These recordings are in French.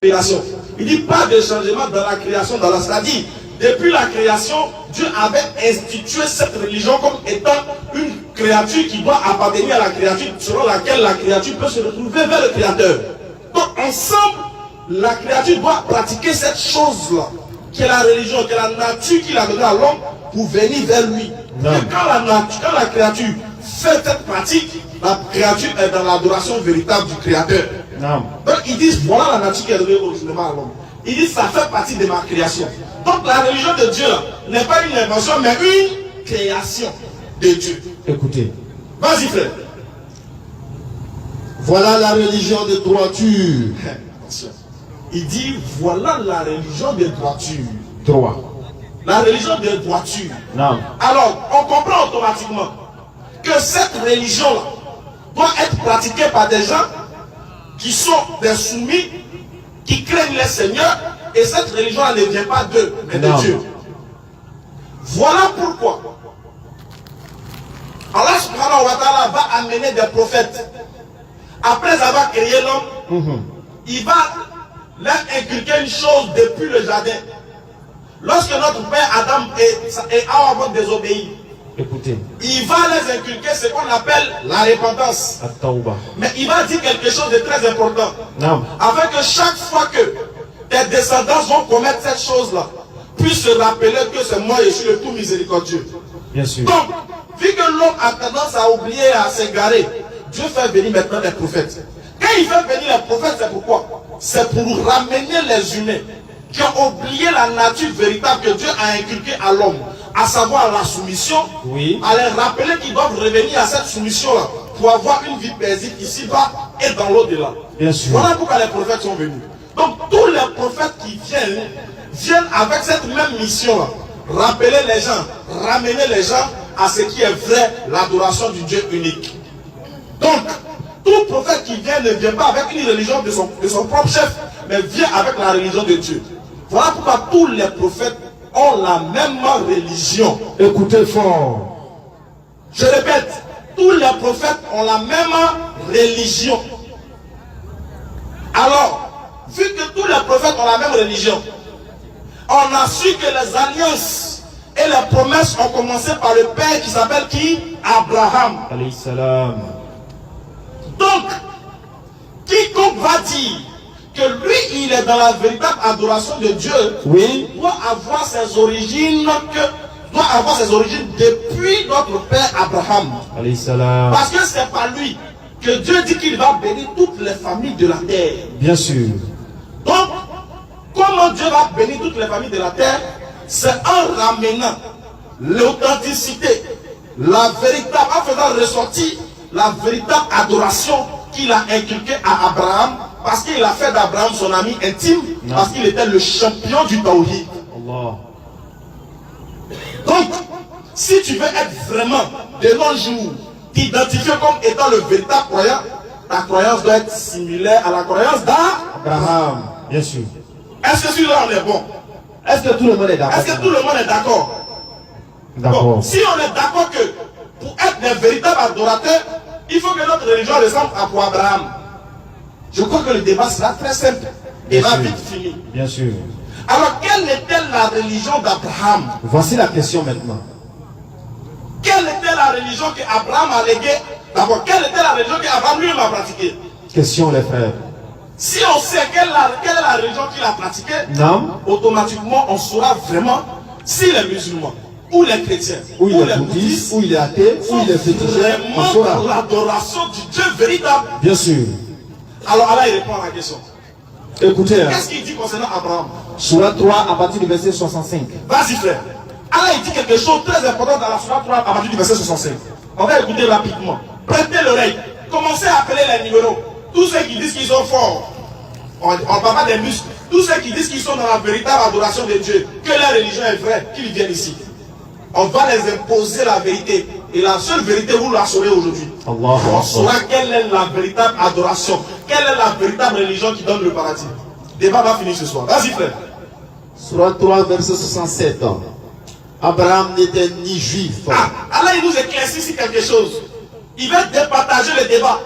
création. Il dit pas de changement dans la création, dans la c'est-à-dire, depuis la création, Dieu avait institué cette religion comme étant une créature qui doit appartenir à la créature, selon laquelle la créature peut se retrouver vers le Créateur. Donc ensemble, la créature doit pratiquer cette chose-là, qui est la religion, qui est la nature qui l'a donné à l'homme pour venir vers lui. Et quand la créature fait cette pratique, la créature est dans l'adoration véritable du Créateur. Non. Donc ils disent, voilà la nature qui est donnée originellement à l'homme. Ils disent, ça fait partie de ma création. Donc la religion de Dieu n'est pas une invention, mais une création de Dieu. Écoutez. Vas-y frère. Voilà la religion de droiture. Il dit, voilà la religion de droiture. Droit. La religion de droiture. Non. Alors, on comprend automatiquement que cette religion-là doit être pratiquée par des gens qui sont des soumis, qui craignent les seigneurs, et cette religion-là ne vient pas d'eux, mais de Dieu. Voilà pourquoi Allah subhanahu wa ta'ala va amener des prophètes. Après avoir créé l'homme, il va leur inculquer une chose depuis le jardin. Lorsque notre père Adam et Hawa vont désobéir, écoutez, il va les inculquer ce qu'on appelle la repentance. Mais il va dire quelque chose de très important. Non. Afin que chaque fois que tes descendants vont commettre cette chose-là, puissent se rappeler que c'est moi, je suis le tout miséricordieux. Bien sûr. Donc, vu que l'homme a tendance à oublier, à s'égarer, Dieu fait venir maintenant les prophètes. Quand il fait venir les prophètes, c'est pourquoi? C'est pour ramener les humains qui ont oublié la nature véritable que Dieu a inculquée à l'homme, à savoir la soumission, à les rappeler qu'ils doivent revenir à cette soumission-là pour avoir une vie paisible ici-bas et dans l'au-delà. Voilà pourquoi les prophètes sont venus. Donc tous les prophètes qui viennent avec cette même mission-là, rappeler les gens, ramener les gens à ce qui est vrai, l'adoration du Dieu unique. Donc, tout prophète qui vient ne vient pas avec une religion de son propre chef, mais vient avec la religion de Dieu. Voilà pourquoi tous les prophètes ont la même religion. Écoutez fort. Je répète, tous les prophètes ont la même religion. Alors, vu que tous les prophètes ont la même religion, on a su que les alliances et les promesses ont commencé par le père qui s'appelle qui? Abraham. Alayhi salam. Donc, quiconque va dire que lui, il est dans la véritable adoration de Dieu, doit avoir ses origines depuis notre père Abraham. Alayhi salam. Parce que c'est par lui que Dieu dit qu'il va bénir toutes les familles de la terre. Bien sûr. Donc, comment Dieu va bénir toutes les familles de la terre? C'est en ramenant l'authenticité, la véritable, en faisant ressortir la véritable adoration qu'il a inculquée à Abraham, parce qu'il a fait d'Abraham son ami intime, parce qu'il était le champion du Tawhid. Donc, si tu veux être vraiment de nos jours t'identifier comme étant le véritable croyant, ta croyance doit être similaire à la croyance d'Abraham. Bien sûr. Est-ce que celui-là on est bon? Est-ce que tout le monde est d'accord? Est-ce que tout le monde est d'accord? D'accord. Bon, si on est d'accord que pour être des véritables adorateurs, il faut que notre religion ressemble à pour Abraham. Je crois que le débat sera très simple et va vite fini. Bien sûr. Alors, quelle était la religion d'Abraham? Voici la question maintenant. Quelle était la religion qu'Abraham a léguée? D'abord, quelle était la religion qu'Abraham lui-même a pratiquée? Question les frères. Si on sait quelle est la religion qu'il a pratiquée, automatiquement on saura vraiment si les musulmans ou les chrétiens ou les bouddhistes, ou il est athée, ou il est féticheur, on saura. Vraiment l'adoration du Dieu véritable. Bien sûr. Alors Allah il répond à la question. Écoutez. Qu'est-ce qu'il dit concernant Abraham? Surah 3 à partir du verset 65. Vas-y frère. Allah il dit quelque chose de très important dans la Surah 3 à partir du verset 65. On va écouter rapidement. Prêtez l'oreille. Commencez à appeler les numéros. Tous ceux qui disent qu'ils sont forts, on parle pas des muscles. Tous ceux qui disent qu'ils sont dans la véritable adoration de Dieu, que leur religion est vraie, qu'ils viennent ici. On va les imposer la vérité. Et la seule vérité, vous la saurez aujourd'hui. On saura quelle est la véritable adoration. Quelle est la véritable religion qui donne le paradis. Le débat va finir ce soir. Vas-y frère. Surah 3, verset 67. Abraham n'était ni juif. Allah il nous éclaircit ici quelque chose. Il veut départager le débat.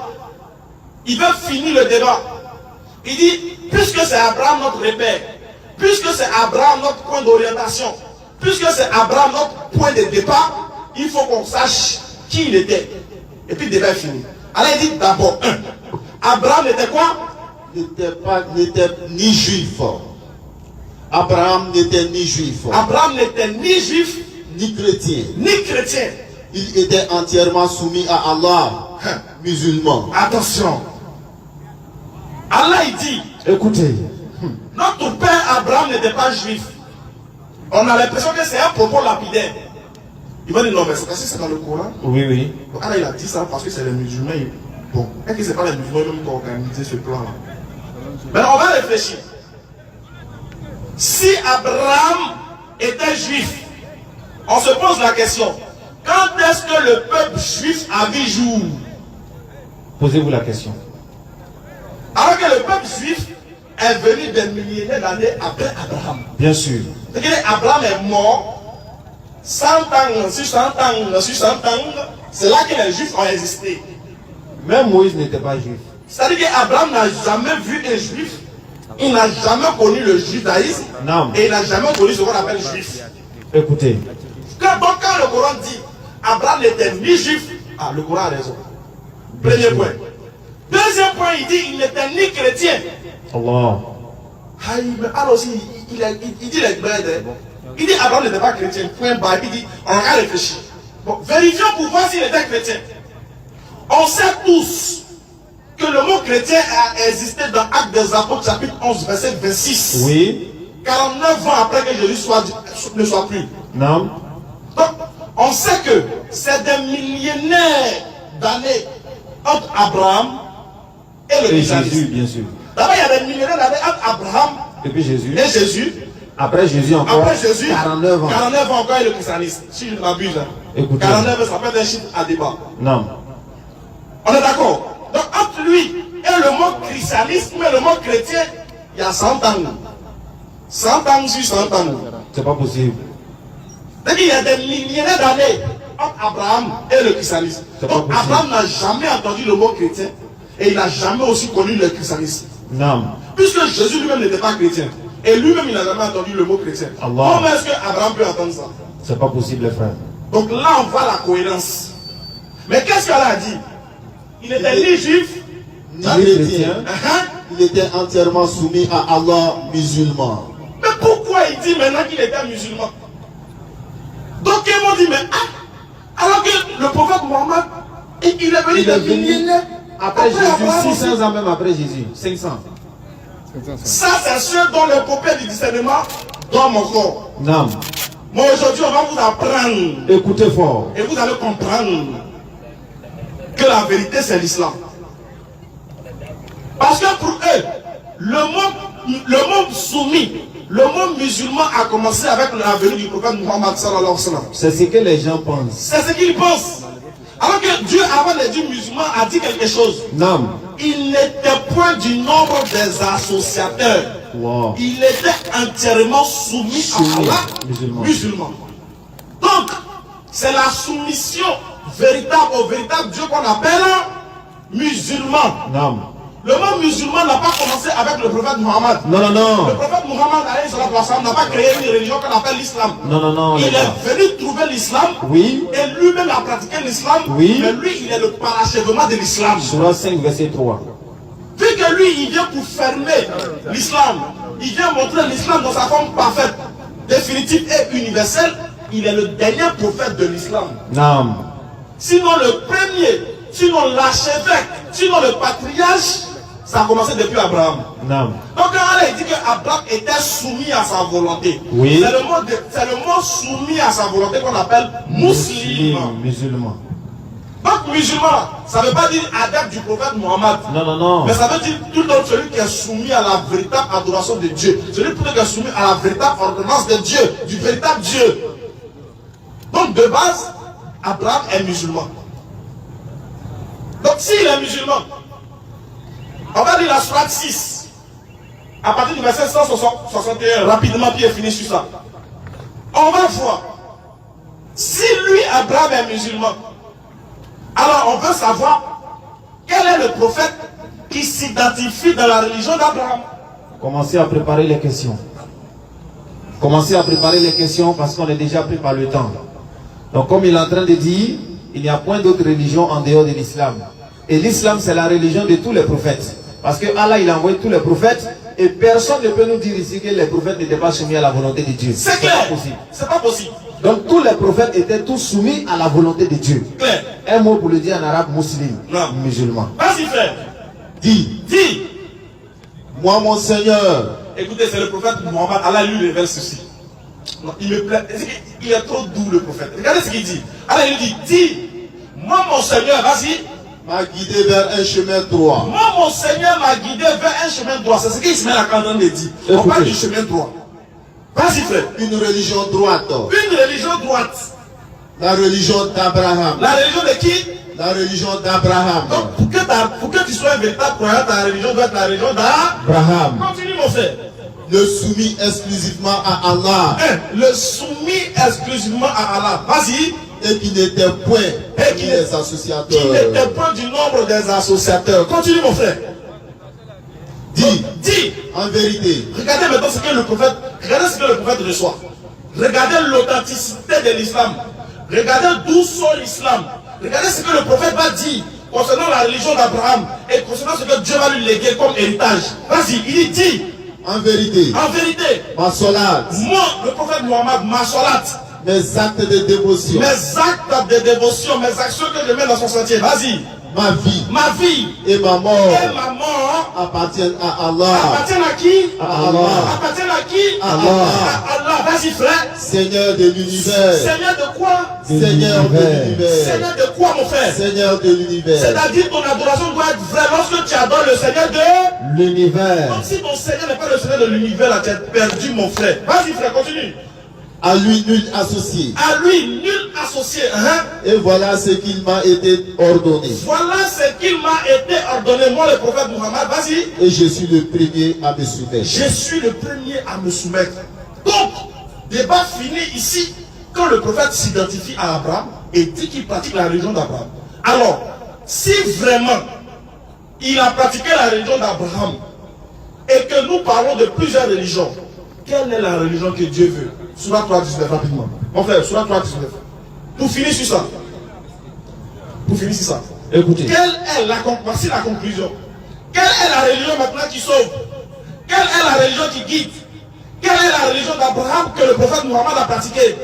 Il veut finir le débat. Il dit, puisque c'est Abraham notre repère, puisque c'est Abraham notre point d'orientation, puisque c'est Abraham notre point de départ, il faut qu'on sache qui il était. Et puis le débat est fini. Alors il dit d'abord, Abraham était quoi? N'était ni juif. Abraham n'était ni juif. Abraham n'était ni juif, ni chrétien. ni chrétien. Il était entièrement soumis à Allah, musulman. Attention. Allah il dit, Écoutez, notre père Abraham n'était pas juif. On a l'impression que c'est un propos lapidaire. Il va dire non, mais c'est parce que c'est dans le Coran. oui, oui. Donc, Allah il a dit ça parce que c'est les musulmans. Bon, est-ce que c'est pas les musulmans même qui ont organisé ce plan-là? Maintenant, on va réfléchir. Si Abraham était juif, on se pose la question, quand est-ce que le peuple juif a vu jour? Posez-vous la question. Alors que le peuple juif est venu des millénaires d'années après Abraham. Bien sûr. C'est-à-dire qu'Abraham est mort 100 ans, sur 100 ans, sur 100 ans. C'est là que les juifs ont existé. Même Moïse n'était pas juif. C'est-à-dire qu'Abraham n'a jamais vu un juif. Il n'a jamais connu le judaïsme. Non. Et il n'a jamais connu ce qu'on appelle juif. Écoutez, Donc quand le Coran dit Abraham n'était ni juif, le Coran a raison. Premier point. Deuxième point, il dit il n'était ni chrétien. Allah. Alors aussi, il dit les brèdes. Il dit Abraham n'était pas chrétien. Point barre. Il dit on a réfléchi. Bon, vérifions pour voir s'il était chrétien. On sait tous que le mot chrétien a existé dans Actes des Apôtres chapitre 11 verset 26. Oui. 49 ans après que Jésus ne soit plus. Non. Donc, on sait que c'est des millénaires d'années entre Abraham et le Et christianisme. Jésus, bien sûr. D'abord, il y a des millénaires d'années entre Abraham Et puis Jésus. et Jésus. Après Jésus encore. Après Jésus, 49 ans. 49 ans encore et le christianisme. Si je ne m'abuse. Écoutez. 49 ans, ça peut être un chiffre à débat. Non. On est d'accord? Donc, entre lui et le mot christianisme et le mot chrétien, il y a 100 ans. 100 ans sur 100 ans. C'est pas possible. C'est-à-dire qu'il y a des millénaires d'années entre Abraham et le christianisme. C'est pas Donc possible. Abraham n'a jamais entendu le mot chrétien et il n'a jamais aussi connu le christianisme. Non. Puisque Jésus lui-même n'était pas chrétien et lui-même il n'a jamais entendu le mot chrétien. Allah. Comment est-ce que Abraham peut entendre ça? C'est pas possible, les frères. Donc là on voit la cohérence. Mais qu'est-ce qu'Allah a dit? Il n'était ni juif, Ni chrétien. hein? Il était entièrement soumis à Allah, musulman. Mais pourquoi il dit maintenant qu'il était musulman? Donc ils m'ont dit, mais alors que le prophète Mohammed, il est venu Il est des venu millénaires après Abraham Jésus, aussi. 600 ans même après Jésus. 500. Ça, c'est ceux dont l'épopée du discernement dans mon corps. Non. Moi, aujourd'hui, on va vous apprendre Écoutez fort. et vous allez comprendre que la vérité, c'est l'islam. Parce que pour eux, le mot soumis, le mot musulman a commencé avec la venue du prophète Muhammad sallallahu alayhi wa sallam. C'est ce que les gens pensent. C'est ce qu'ils pensent. Alors que Dieu, avant de dire musulman, a dit quelque chose. Non. Il n'était point du nombre des associateurs. Wow. Il était entièrement soumis Soumis, à Allah, musulman. musulman. Donc, c'est la soumission véritable au véritable Dieu qu'on appelle musulman. Non. Le mot musulman n'a pas commencé avec le prophète Muhammad. Non, non, Le non. prophète Muhammad n'a pas créé une religion qu'on appelle l'islam. Non, non, non. Il les gars. est venu trouver l'islam Oui. et lui-même a pratiqué l'islam. Oui. Mais lui, il est le parachèvement de l'islam. Surah 5, verset 3. Vu que lui, il vient pour fermer l'islam, il vient montrer l'islam dans sa forme parfaite, définitive et universelle, il est le dernier prophète de l'islam. Non. Sinon le premier, sinon l'archevêque, sinon le patriarche, ça a commencé depuis Abraham. Non. Donc quand Allah dit qu'Abraham était soumis à sa volonté, Oui. c'est le mot soumis à sa volonté qu'on appelle musulman. Musulman. Donc musulman, ça ne veut pas dire adepte du prophète Mohammed. Non, non, non. Mais ça veut dire tout autre celui qui est soumis à la véritable adoration de Dieu. Celui qui est soumis à la véritable ordonnance de Dieu, du véritable Dieu. Donc de base, Abraham est musulman. Donc s'il est musulman, on va lire la sourate 6. À partir du verset 161, rapidement, puis il finit sur ça. On va voir. Si lui, Abraham, est musulman, alors on veut savoir quel est le prophète qui s'identifie dans la religion d'Abraham. Commencez à préparer les questions. Commencez à préparer les questions parce qu'on est déjà pris par le temps. Donc comme il est en train de dire, il n'y a point d'autre religion en dehors de l'islam. Et l'islam, c'est la religion de tous les prophètes. Parce que Allah, il a envoyé tous les prophètes. Et personne ne peut nous dire ici que les prophètes n'étaient pas soumis à la volonté de Dieu. C'est clair. Pas possible. C'est pas possible. Donc tous les prophètes étaient tous soumis à la volonté de Dieu. Clair. Un mot pour le dire en arabe, musulman, Non. musulman. Vas-y, frère. Dis, Dis. moi mon Seigneur, Écoutez, c'est le prophète Mohammed. Allah lui révèle ceci. Non, il me plaît. Il est trop doux, le prophète. Regardez ce qu'il dit. Allah lui dit, dis, moi mon Seigneur, vas-y. m'a guidé vers un chemin droit. Moi mon Seigneur m'a guidé vers un chemin droit. C'est ce qu'Ismaël a quand même dit. On Écoutez. parle du chemin droit. Vas-y, frère. Une religion droite. Une religion droite. La religion d'Abraham. La religion de qui? La religion d'Abraham. Donc, pour que tu sois un véritable croyant, ta religion doit être la religion d'Abraham. Abraham. Continue, mon frère. Le soumis exclusivement à Allah. Le soumis exclusivement à Allah. Vas-y. Et qui n'était point Et qui des Qui associateurs. n'était pas du nombre des associateurs. Continue, mon frère. Dis, Dis. en vérité, Regardez maintenant ce que le prophète, regardez ce que le prophète reçoit. Regardez l'authenticité de l'islam. Regardez d'où sort l'islam. Regardez ce que le prophète va dire concernant la religion d'Abraham et concernant ce que Dieu va lui léguer comme héritage. Vas-y, il dit, en vérité, en vérité, ma solade, moi, le prophète Mohammed, ma salat, mes actes de dévotion, mes actes de dévotion, mes actions que je mets dans son sentier, vas-y, ma vie ma vie et ma et mort ma mort appartiennent à Allah. appartiennent à qui? À Allah. Appartiennent à qui? Allah. À Allah. Vas-y, frère. Seigneur de l'univers. Seigneur de quoi? Seigneur de l'univers. Seigneur de quoi, mon frère? Seigneur de l'univers. C'est-à-dire ton adoration doit être vraie lorsque tu adores le Seigneur de... L'univers. Comme si ton Seigneur n'est pas le Seigneur de l'univers, là, tu es perdu, mon frère. Vas-y, frère, continue. À lui nul associé. À lui, nul associé. Hein? Et voilà ce qu'il m'a été ordonné. Voilà ce qu'il m'a été ordonné, moi, le prophète Mohammed. Vas-y. Et je suis le premier à me soumettre. Je suis le premier à me soumettre. Donc, débat fini ici quand le prophète s'identifie à Abraham et dit qu'il pratique la religion d'Abraham. Alors, si vraiment il a pratiqué la religion d'Abraham et que nous parlons de plusieurs religions, quelle est la religion que Dieu veut? Surah 3:19 rapidement. Mon frère, Surah 3:19. Pour finir sur ça. Pour finir sur ça. Écoutez. Quelle est voici la conclusion. Quelle est la religion maintenant qui sauve? Quelle est la religion qui guide? Quelle est la religion d'Abraham que le prophète Mohammed a pratiquée?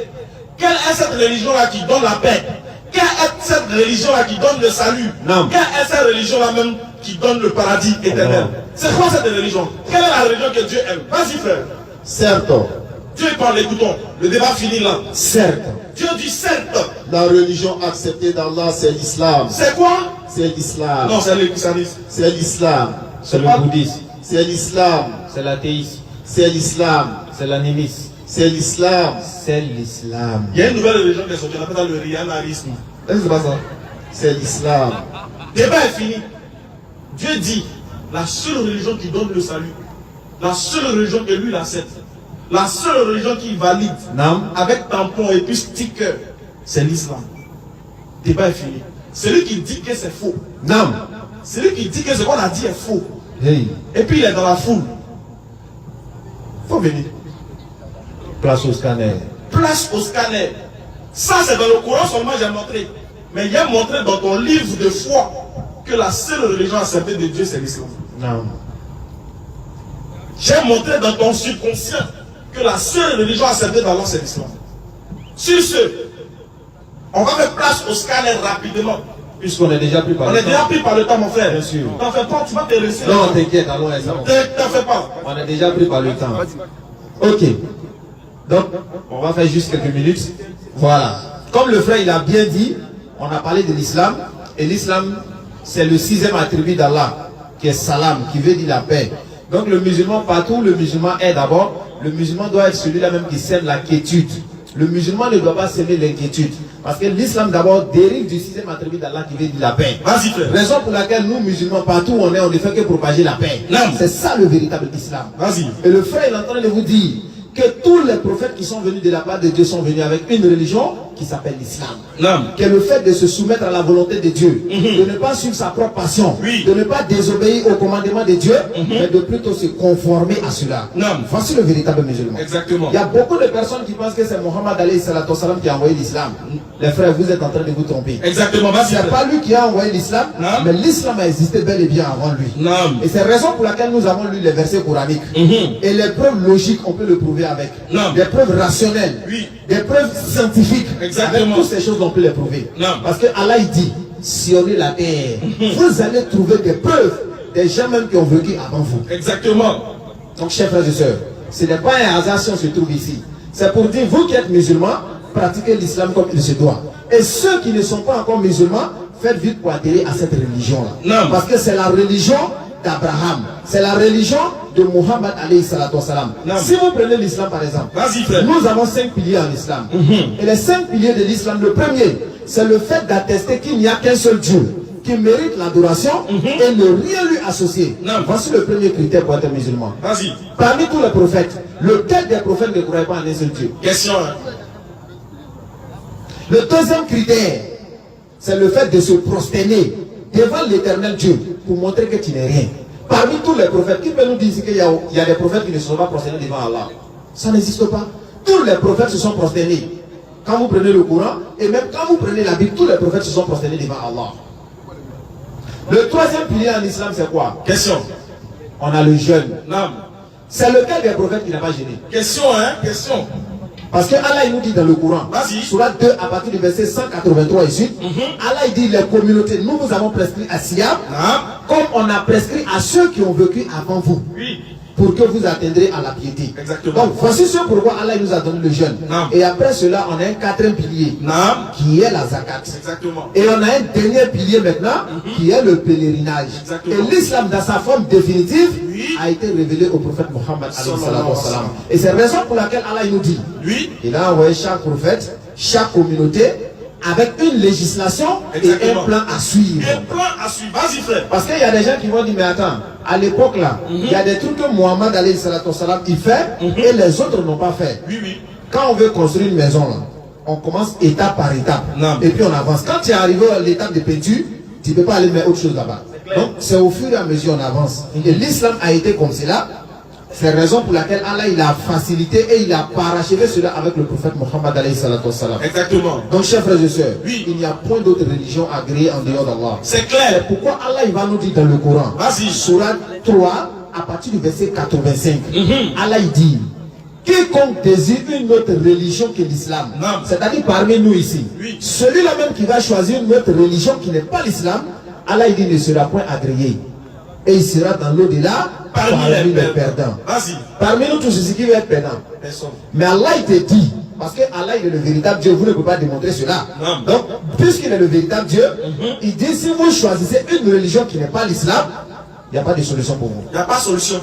Quelle est cette religion-là qui donne la paix? Quelle est cette religion-là qui donne le salut? Non. Quelle est cette religion-là même qui donne le paradis éternel? Non. C'est quoi cette religion? Quelle est la religion que Dieu aime? Vas-y, frère. Certes, Dieu parle, écoutons. Le débat finit là. Certes. Dieu dit certes. la religion acceptée d'Allah, c'est l'islam. C'est quoi? C'est l'islam. Non, c'est le christianisme. C'est l'islam. C'est le bouddhisme. C'est l'islam. C'est l'athéisme. C'est l'islam. C'est l'animisme. C'est l'islam. C'est l'islam. Il y a une nouvelle religion qui est sortie, on appelle ça le rianarisme. Est-ce que c'est pas ça? C'est l'islam. Débat est fini. Dieu dit, la seule religion qui donne le salut, la seule religion que lui il accepte, la seule religion qui valide, Non. avec tampon et puis sticker, c'est l'islam. Débat est fini. Celui qui dit que c'est faux, Non. celui qui dit que ce qu'on a dit est faux, Hey. et puis il est dans la foule, faut venir. Place au scanner. Place au scanner. Ça, c'est dans le Coran seulement j'ai montré. Mais il y a montré dans ton livre de foi que la seule religion acceptée de Dieu, c'est l'islam. Non. J'ai montré dans ton subconscient que la seule religion acceptée d'Allah, c'est l'islam. Sur ce, on va faire place au scanner rapidement. Puisqu'on est déjà pris par On le est déjà temps. pris par le temps, mon frère. Bien sûr. T'en fais pas, tu vas te laisser. Non, t'inquiète, allons à ça. T'en fais pas. On est déjà pris par le temps. Ok. Donc, on va faire juste quelques minutes. Voilà. Comme le frère il a bien dit, on a parlé de l'islam. Et l'islam, c'est le 6e attribut d'Allah, qui est salam, qui veut dire la paix. Donc le musulman, partout le musulman est d'abord, le musulman doit être celui-là même qui sème la quiétude. Le musulman ne doit pas s'aimer l'inquiétude. Parce que l'islam d'abord dérive du 6e attribut d'Allah qui veut dire la paix. Vas-y, frère. Raison pour laquelle nous, musulmans, partout où on est, on ne fait que propager la paix. Non. C'est ça le véritable islam. Vas-y. Et le frère est en train de vous dire que tous les prophètes qui sont venus de la part de Dieu sont venus avec une religion qui s'appelle l'islam. Non. Qui est le fait de se soumettre à la volonté de Dieu, de ne pas suivre sa propre passion, Oui. de ne pas désobéir au commandement de Dieu, mais de plutôt se conformer à cela. Non. Voici le véritable musulman. Exactement. Il y a beaucoup de personnes qui pensent que c'est Mohammed alayhi salatu wassalam qui a envoyé l'islam. Les frères, vous êtes en train de vous tromper. Exactement. Vas-y. C'est pas lui qui a envoyé l'islam, Non. mais l'islam a existé bel et bien avant lui. Non. Et c'est la raison pour laquelle nous avons lu les versets coraniques. Et les preuves logiques, on peut le prouver avec. Non. Des preuves rationnelles. Oui. Des preuves scientifiques. Exactement. Avec toutes ces choses, on peut les prouver. Non. Parce que Allah il dit, sillonnez la terre. Vous allez trouver des preuves des gens même qui ont vécu avant vous. Exactement. Donc, chers frères et sœurs, ce n'est pas un hasard si on se trouve ici. C'est pour dire, vous qui êtes musulmans, pratiquez l'islam comme il se doit. Et ceux qui ne sont pas encore musulmans, faites vite pour adhérer à cette religion-là. Non. Parce que c'est la religion d'Abraham. C'est la religion de Muhammad alayhi salatu wassalam. Non. Si vous prenez l'islam par exemple, Vas-y, frère. nous avons 5 piliers en islam. Et les 5 piliers de l'islam, le premier, c'est le fait d'attester qu'il n'y a qu'un seul Dieu qui mérite l'adoration et ne rien lui associer. Non. Voici le premier critère pour être musulman. Vas-y. Parmi tous les prophètes, lequel des prophètes ne croyait pas en un seul Dieu? Question. Hein. Le deuxième critère, c'est le fait de se prosterner devant l'éternel Dieu pour montrer que tu n'es rien. Parmi tous les prophètes, qui peut nous dire qu'il y a des prophètes qui ne se sont pas prosternés devant Allah? Ça n'existe pas. Tous les prophètes se sont prosternés. Quand vous prenez le Coran, et même quand vous prenez la Bible, tous les prophètes se sont prosternés devant Allah. Le troisième pilier en islam, c'est quoi? Question. On a le jeûne. Non. C'est lequel des prophètes qui n'a pas jeûné? Question, hein? Question. Parce que Allah il nous dit dans le Coran, Vas-y. Surat 2 à partir du verset 183 et suite, Allah il dit les communautés, nous vous avons prescrit à Siam, Non. comme on a prescrit à ceux qui ont vécu avant vous, Oui. pour que vous atteindrez à la piété. Exactement. Donc voici ce pourquoi Allah il nous a donné le jeûne. Non. Et après cela, on a un quatrième pilier, Non. qui est la zakat. Exactement. Et on a un dernier pilier maintenant, qui est le pèlerinage. Exactement. Et l'islam dans sa forme définitive Oui. a été révélé au prophète Mohammed alayhi Sallallahu salatu alayhi wa wassalam. sallam. Et c'est la raison pour laquelle Allah il nous dit, Oui. il a envoyé chaque prophète, chaque communauté, avec une législation et Exactement. un plan à suivre. Un plan à suivre. Vas-y, frère. Parce qu'il y a des gens qui vont dire, mais attends, à l'époque là, il y a des trucs que Mohammed alayhi salatu wassalam, il fait, et les autres n'ont pas fait. Oui, oui. Quand on veut construire une maison là, on commence étape par étape. Non. Et puis on avance. Quand tu es arrivé à l'étape de peinture, tu ne peux pas aller mettre autre chose là-bas. Donc c'est au fur et à mesure on avance. Et l'islam a été comme cela. C'est la raison pour laquelle Allah il a facilité et il a parachevé cela avec le prophète Mohammed alayhi salatu wassalam. Exactement. Donc chers frères et sœurs, Oui. il n'y a point d'autre religion agréée en dehors d'Allah. C'est clair. Pourquoi Allah il va nous dire dans le Coran, Vas-y. Surat 3 à partir du verset 85, Allah il dit, quiconque désire une autre religion que l'islam, Non. c'est-à-dire parmi nous ici, Oui. celui-là même qui va choisir une autre religion qui n'est pas l'islam, Allah il dit ne sera point agréé. Et il sera dans l'au-delà parmi les perdants. Vas-y. Parmi nous tous, c'est qui va être perdant. Personne. Mais Allah il te dit, parce que Allah il est le véritable Dieu, vous ne pouvez pas démontrer cela. Non. Donc, puisqu'il est le véritable Dieu, il dit si vous choisissez une religion qui n'est pas l'islam, il n'y a pas de solution pour vous. Il n'y a pas de solution.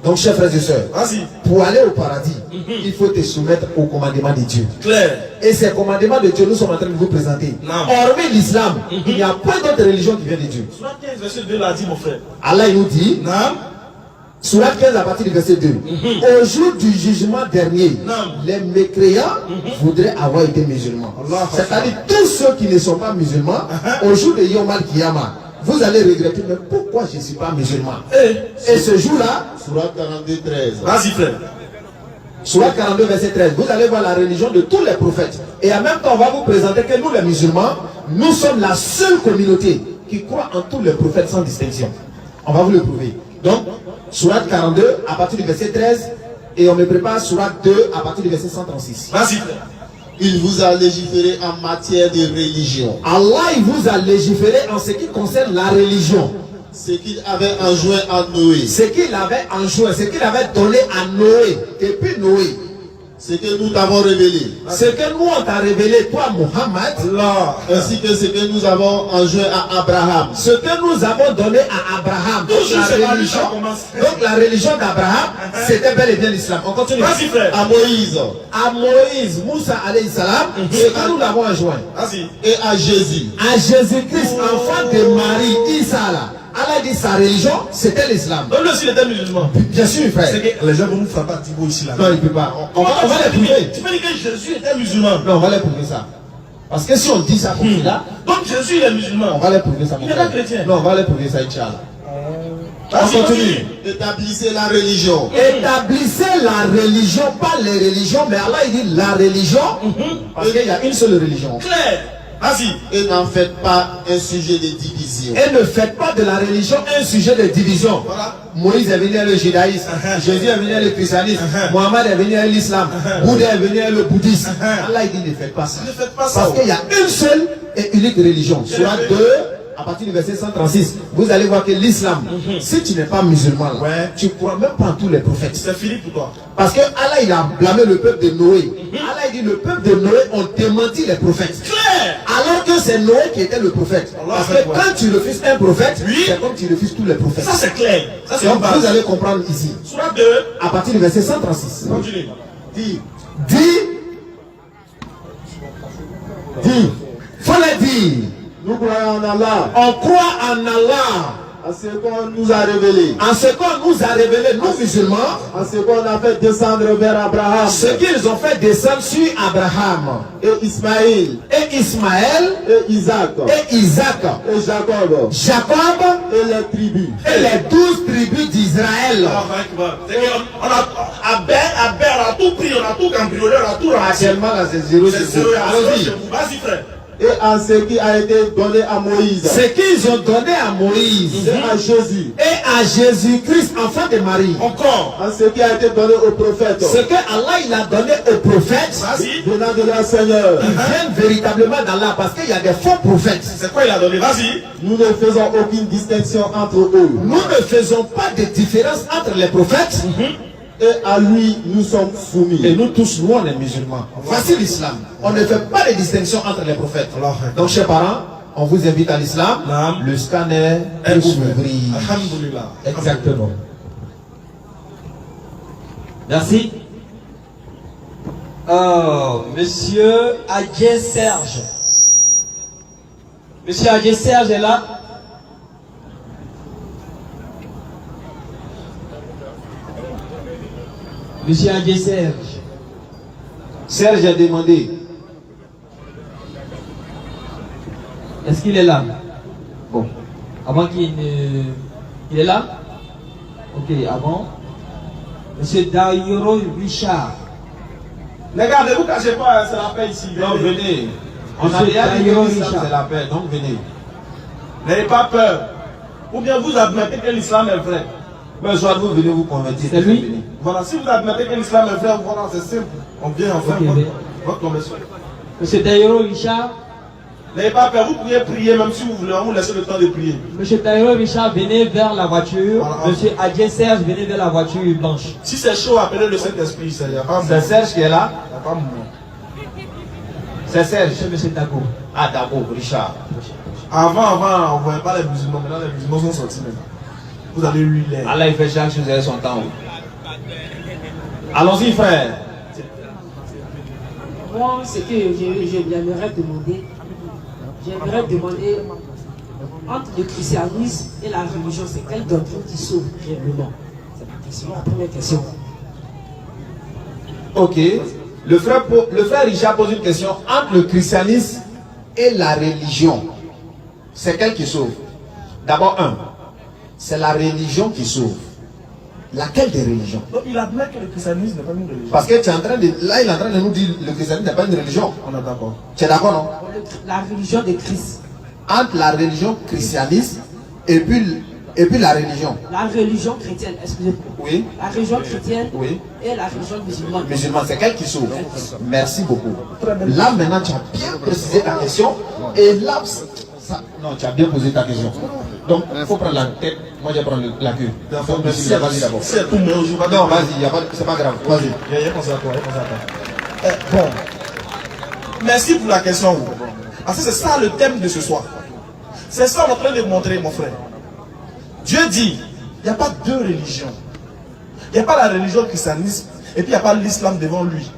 Donc, chers frères et sœurs, Vas-y. pour aller au paradis, il faut te soumettre au commandement de Dieu. Clair. Et ces commandements de Dieu, nous sommes en train de vous présenter. Non. Hormis l'islam, il n'y a pas d'autre religion qui vient de Dieu. Surat 15, verset 2 l'a dit, mon frère. Allah il nous dit, Non. Surat 15 à partir du verset 2. Au jour du jugement dernier, Non. les mécréants voudraient avoir été musulmans. Allah. C'est-à-dire tous ceux qui ne sont pas musulmans, au jour de Yom Al-Kiyama, vous allez regretter, mais pourquoi je ne suis pas musulman? Et ce jour-là, Surat 42, 13. Vas-y, frère. Surat 42, verset 13, vous allez voir la religion de tous les prophètes. Et en même temps, on va vous présenter que nous, les musulmans, nous sommes la seule communauté qui croit en tous les prophètes sans distinction. On va vous le prouver. Donc, Surat 42, à partir du verset 13, et on me prépare Surat 2, à partir du verset 136. Vas-y, frère. Il vous a légiféré en matière de religion. Allah, il vous a légiféré en ce qui concerne la religion. Ce qu'il avait enjoint à Noé. Ce qu'il avait enjoint, ce qu'il avait donné à Noé, depuis Noé. Ce que nous t'avons révélé. Ce que nous on t'a révélé, toi Mohammed, Allah. Ainsi que ce que nous avons enjoint à Abraham. ce que nous avons donné à Abraham. Donc Toujours c'est la par lui religion, ça commence. donc la religion d'Abraham, c'était bel et bien l'islam. On continue. Vas-y, frère. À Moïse. À Moïse, Moussa alayhi salam, ce que nous l'avons enjoint. Vas-y. Et à Jésus. À Jésus-Christ, enfant de Marie, Isa là, Allah dit sa religion, c'était l'islam. Donc, lui aussi, il était musulman. Bien sûr, frère. C'est que les gens vont nous frapper à Thibaut ici, là. Non, il ne peut pas. On va les prouver. Tu peux dire que Jésus était musulman. Non, on va les prouver ça. Parce que si on dit ça comme cela, Donc Jésus il est musulman. on va les prouver ça. Il n'est pas chrétien. Non, on va les prouver ça, Inch'Allah. On Vas-y, continue. Établissez la religion. Établissez la religion, pas les religions, mais Allah il dit la religion, parce qu'il y a une seule religion. Claire. Vas-y. Et n'en faites pas un sujet de division. Et ne faites pas de la religion un sujet de division. Voilà. Moïse est venu à le judaïsme, Jésus est venu à le christianisme, Mohammed est venu à l'islam, Bouddha est venu à le bouddhisme. Allah il dit ne faites pas ça. Ne faites pas ça. Parce qu'il y a une seule et unique religion. Surah 2, à partir du verset 136, vous allez voir que l'islam, si tu n'es pas musulman, là, Ouais. tu ne crois même pas en tous les prophètes. C'est fini pour toi. Parce que Allah il a blâmé le peuple de Noé. Allah il dit le peuple de Noé ont démenti les prophètes. Claire. Alors que c'est Noé qui était le prophète. Allah Parce fait que quoi? quand tu refuses un prophète, Oui. c'est comme tu refuses tous les prophètes. Ça c'est clair. Ça c'est Donc une base. vous allez comprendre ici. Surah 2. À partir du verset 136. Continue. Dis, Dis, faut le dire. nous croyons en Allah, On croit en Allah, à ce qu'on nous a révélé, en ce qu'on nous a révélé, nous musulmans, à ce qu'on a fait descendre vers Abraham ce qu'ils ont fait descendre sur Abraham et Ismaïl et Ismaël et Isaac et Isaac, et Jacob Jacob et les tribus. et les 12 tribus d'Israël. On a Abel, on a tout pris, on a tout cambriolé, on a tout ramassé. Actuellement, là, c'est zéro, C'est c'est zéro. Allons-y. Vas-y frère. Et en ce qui a été donné à Moïse Ce qu'ils ont donné à Moïse et à Jésus, et à Jésus-Christ, enfant de Marie, Encore. en ce qui a été donné aux prophètes ce que Allah il a donné aux prophètes, Vas-y. venant de leur Seigneur, ils viennent véritablement d'Allah parce qu'il y a des faux prophètes. C'est quoi il a donné? Vas-y. nous ne faisons aucune distinction entre eux. Nous ne faisons pas de différence entre les prophètes Et à lui, nous sommes et soumis. nous tous, nous on est musulmans. Voici l'islam. On ne fait pas de distinction entre les prophètes. Allah. Donc, chers parents, on vous invite à l'islam. Naam. Le scanner Est peut ouvert. s'ouvrir. Alhamdulillah. Exactement. Merci. Monsieur Adjé Serge. Monsieur Adjé Serge est là. Monsieur Adjé Serge. Serge a demandé. Est-ce qu'il est là? Bon. Avant qu'il ne... Il est là? Ok, avant. Monsieur Dayoro Richard. Les gars, ne vous cachez pas, c'est la paix ici. Non, venez. On a Monsieur déjà dit que Taïro l'islam Richard. c'est la paix, donc venez. N'ayez pas peur. Ou bien vous admettez que l'islam est vrai. Mais soit vous venez vous convertir. C'est lui? venez. Voilà, si vous admettez que l'islam est vrai, voilà, c'est simple. On vient enfin Ok, mais- votre conversion. Monsieur Dayoro Richard. N'ayez pas peur, vous pouvez prier même si vous voulez, on vous laisse le temps de prier. Monsieur Taïro Richard, venez vers la voiture. Voilà. Monsieur Adjé Serge, venez vers la voiture blanche. Si c'est chaud, appelez le Saint-Esprit, il n'y a pas C'est Serge qui est là. Il n'y a pas mouvement. C'est Serge. Monsieur Dago. Ah, d'abord, Richard. Avant, on ne voyait pas les musulmans, maintenant les musulmans sont sortis maintenant. Vous allez lui l'air. Allah, il fait chaque chose avec son temps. Allons-y, frère. Moi, ce que j'aimerais demander, entre le christianisme et la religion, c'est quelle doctrine qui sauve réellement? C'est ma question, la première question. Ok. Le frère Richard pose une question. Entre le christianisme et la religion, c'est quelle qui sauve? D'abord, c'est la religion qui sauve. Laquelle des religions? Donc il admet que le christianisme n'est pas une religion. Parce que tu es en train de, là, il est en train de nous dire que le christianisme n'est pas une religion. On est d'accord. Tu es d'accord, non? La religion de Christ. Entre la religion christianisme et puis la religion. La religion chrétienne, excusez-moi. Oui. La religion chrétienne Oui. et la religion musulmane. Musulman, c'est quelle qui sauve? Merci beaucoup. Là, maintenant, tu as bien précisé ta question. Et là, non, tu as bien posé ta question. Donc, il faut prendre la tête. Moi, je vais prendre la queue. Donc, bismillah, vas-y d'abord. C'est tout, mais je vais Non, vas-y, c'est pas grave. Vas-y. Il y a pensé à toi, il y a pensé à toi. Bon. Merci pour la question. Parce que c'est ça le thème de ce soir. C'est ça qu'on est en train de montrer, mon frère. Dieu dit, il n'y a pas deux religions. Il n'y a pas la religion christianisme et puis il n'y a pas l'islam devant lui.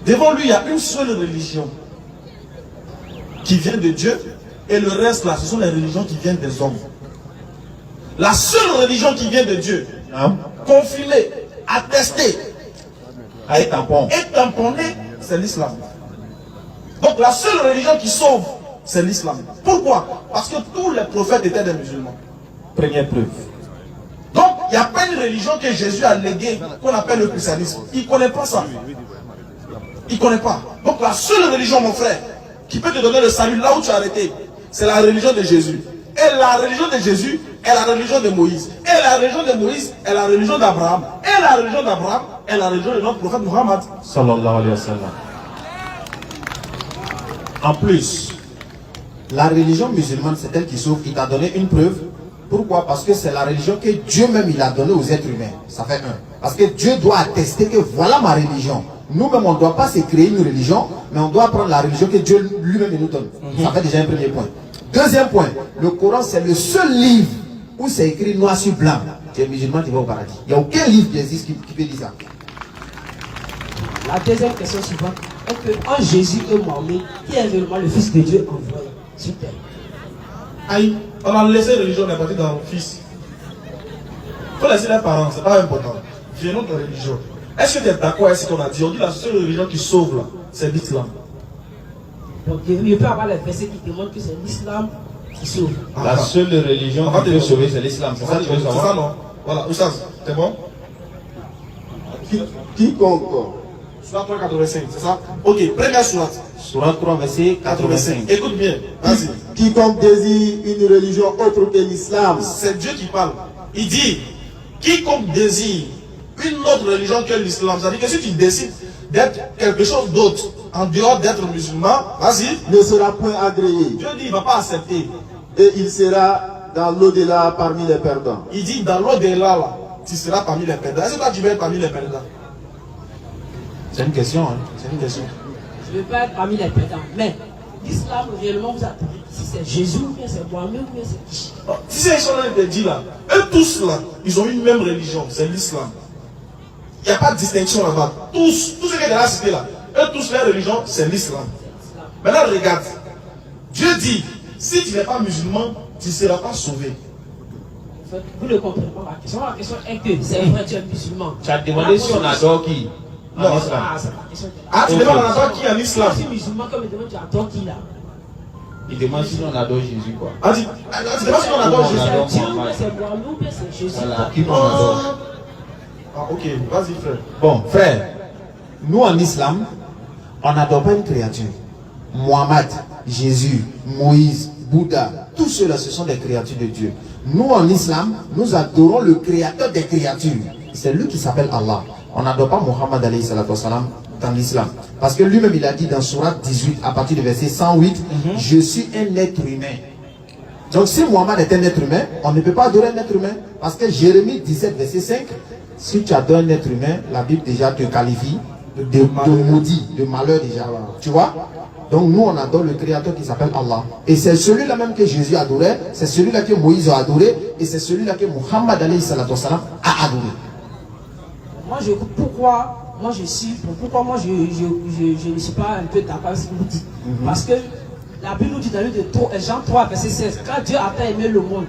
Devant lui, il y a une seule religion qui vient de Dieu et le reste là, ce sont les religions qui viennent des hommes. La seule religion qui vient de Dieu, confirmée, attestée, Avec tampon. et tamponnée, c'est l'islam. Donc la seule religion qui sauve, c'est l'islam. Pourquoi? Parce que tous les prophètes étaient des musulmans. Première preuve. Donc, il n'y a pas une religion que Jésus a léguée qu'on appelle le christianisme. Il ne connaît pas ça. Il ne connaît pas. Donc, la seule religion, mon frère, qui peut te donner le salut là où tu as arrêté, c'est la religion de Jésus. Et la religion de Jésus est la religion de Moïse. Et la religion de Moïse est la religion d'Abraham. Et la religion d'Abraham est la religion de notre prophète Muhammad. Sallallahu alayhi wa sallam. En plus, la religion musulmane, c'est elle qui sauve. Il t'a donné une preuve. Pourquoi? Parce que c'est la religion que Dieu même il a donnée aux êtres humains. Ça fait un. Parce que Dieu doit attester que voilà ma religion. Nous-mêmes, on ne doit pas se créer une religion, mais on doit prendre la religion que Dieu lui-même nous donne. Ça fait déjà un premier point. Deuxième point, le Coran, c'est le seul livre où c'est écrit noir sur blanc. Tu es musulman, tu vas au paradis. Il n'y a aucun livre qui existe qui peut dire ça. La deuxième question suivante est que en Jésus et Mohamed, qui est réellement le Fils de Dieu envoyé sur terre? Aïe, on a laissé la religion, on est parti dans le fils. Il faut laisser les parents, c'est pas important. Viens notre religion. Est-ce que tu es d'accord avec ce qu'on a dit? On dit la seule religion qui sauve là, c'est l'islam. Donc il peut y avoir les versets qui démontrent que c'est l'islam qui sauve. La seule religion qui peut sauver, c'est l'islam. C'est ça que tu veux C'est ça, savoir? non? Voilà, Oussaz, c'est bon? Quiconque, Surat 385, c'est ça? Ok, première surat. Surat 3, verset 85. Écoute bien, vas-y. quiconque désire une religion autre que l'islam, C'est Dieu qui parle. Il dit, quiconque désire une autre religion que l'islam, c'est-à-dire que si tu décides d'être quelque chose d'autre, en dehors d'être musulman, vas-y, ne sera point agréé, Dieu dit, il ne va pas accepter. et il sera dans l'au-delà parmi les perdants. Il dit, dans l'au-delà, là, tu seras parmi les perdants. Est-ce que toi, tu veux être parmi les perdants? C'est une question. Hein? C'est une question. Je ne veux pas être parmi les perdants, mais l'islam réellement vous a dit si c'est Jésus ou bien c'est Mohamed ou bien c'est qui? Si c'est Israël qui te dit là, eux tous là, ils ont une même religion, c'est l'islam. Il n'y a pas de distinction là-bas. Tous ceux qui sont dans la cité là, eux tous leur religion, c'est l'islam. Maintenant regarde, Dieu dit, si tu n'es pas musulman, tu ne seras pas sauvé. En fait, vous ne comprenez pas ma question. Ma question est que c'est vrai tu es musulman. Tu as demandé si on adore qui? Non. En islam. Ah, c'est ma question. Ah, tu demandes à toi qui est en islam. Je suis musulman, comme il demande tu adores qui là? Il demande si on adore Jésus, quoi. Ah, tu demandes si on adore Jésus. adore C'est Dieu ou bien Mohamed. c'est Mohamed ou bien c'est Jésus? Voilà, qui on adore. Ah, ok, vas-y frère. Bon, frère, nous en islam, on n'adore pas une créature. Mohamed, Jésus, Moïse, Bouddha, tous ceux-là, ce sont des créatures de Dieu. Nous en islam, nous adorons le créateur des créatures. C'est lui qui s'appelle Allah. On n'adore pas Mohammed alayhi salatu wassalam dans l'islam. Parce que lui-même, il a dit dans Surat 18, à partir du verset 108, je suis un être humain. Donc si Mohammed est un être humain, on ne peut pas adorer un être humain. Parce que Jérémie 17, verset 5, si tu adores un être humain, la Bible déjà te qualifie de maudit, de malheur déjà. Tu vois? Donc nous on adore le créateur qui s'appelle Allah. Et c'est celui-là même que Jésus adorait, c'est celui-là que Moïse a adoré, et c'est celui-là que Muhammad alayhi salatu wassalam a adoré. Moi, pourquoi je ne suis pas un peu d'accord avec ce que vous dites? Parce que la Bible nous dit dans le livre de Jean 3, verset 16, quand Dieu a tant aimé le monde,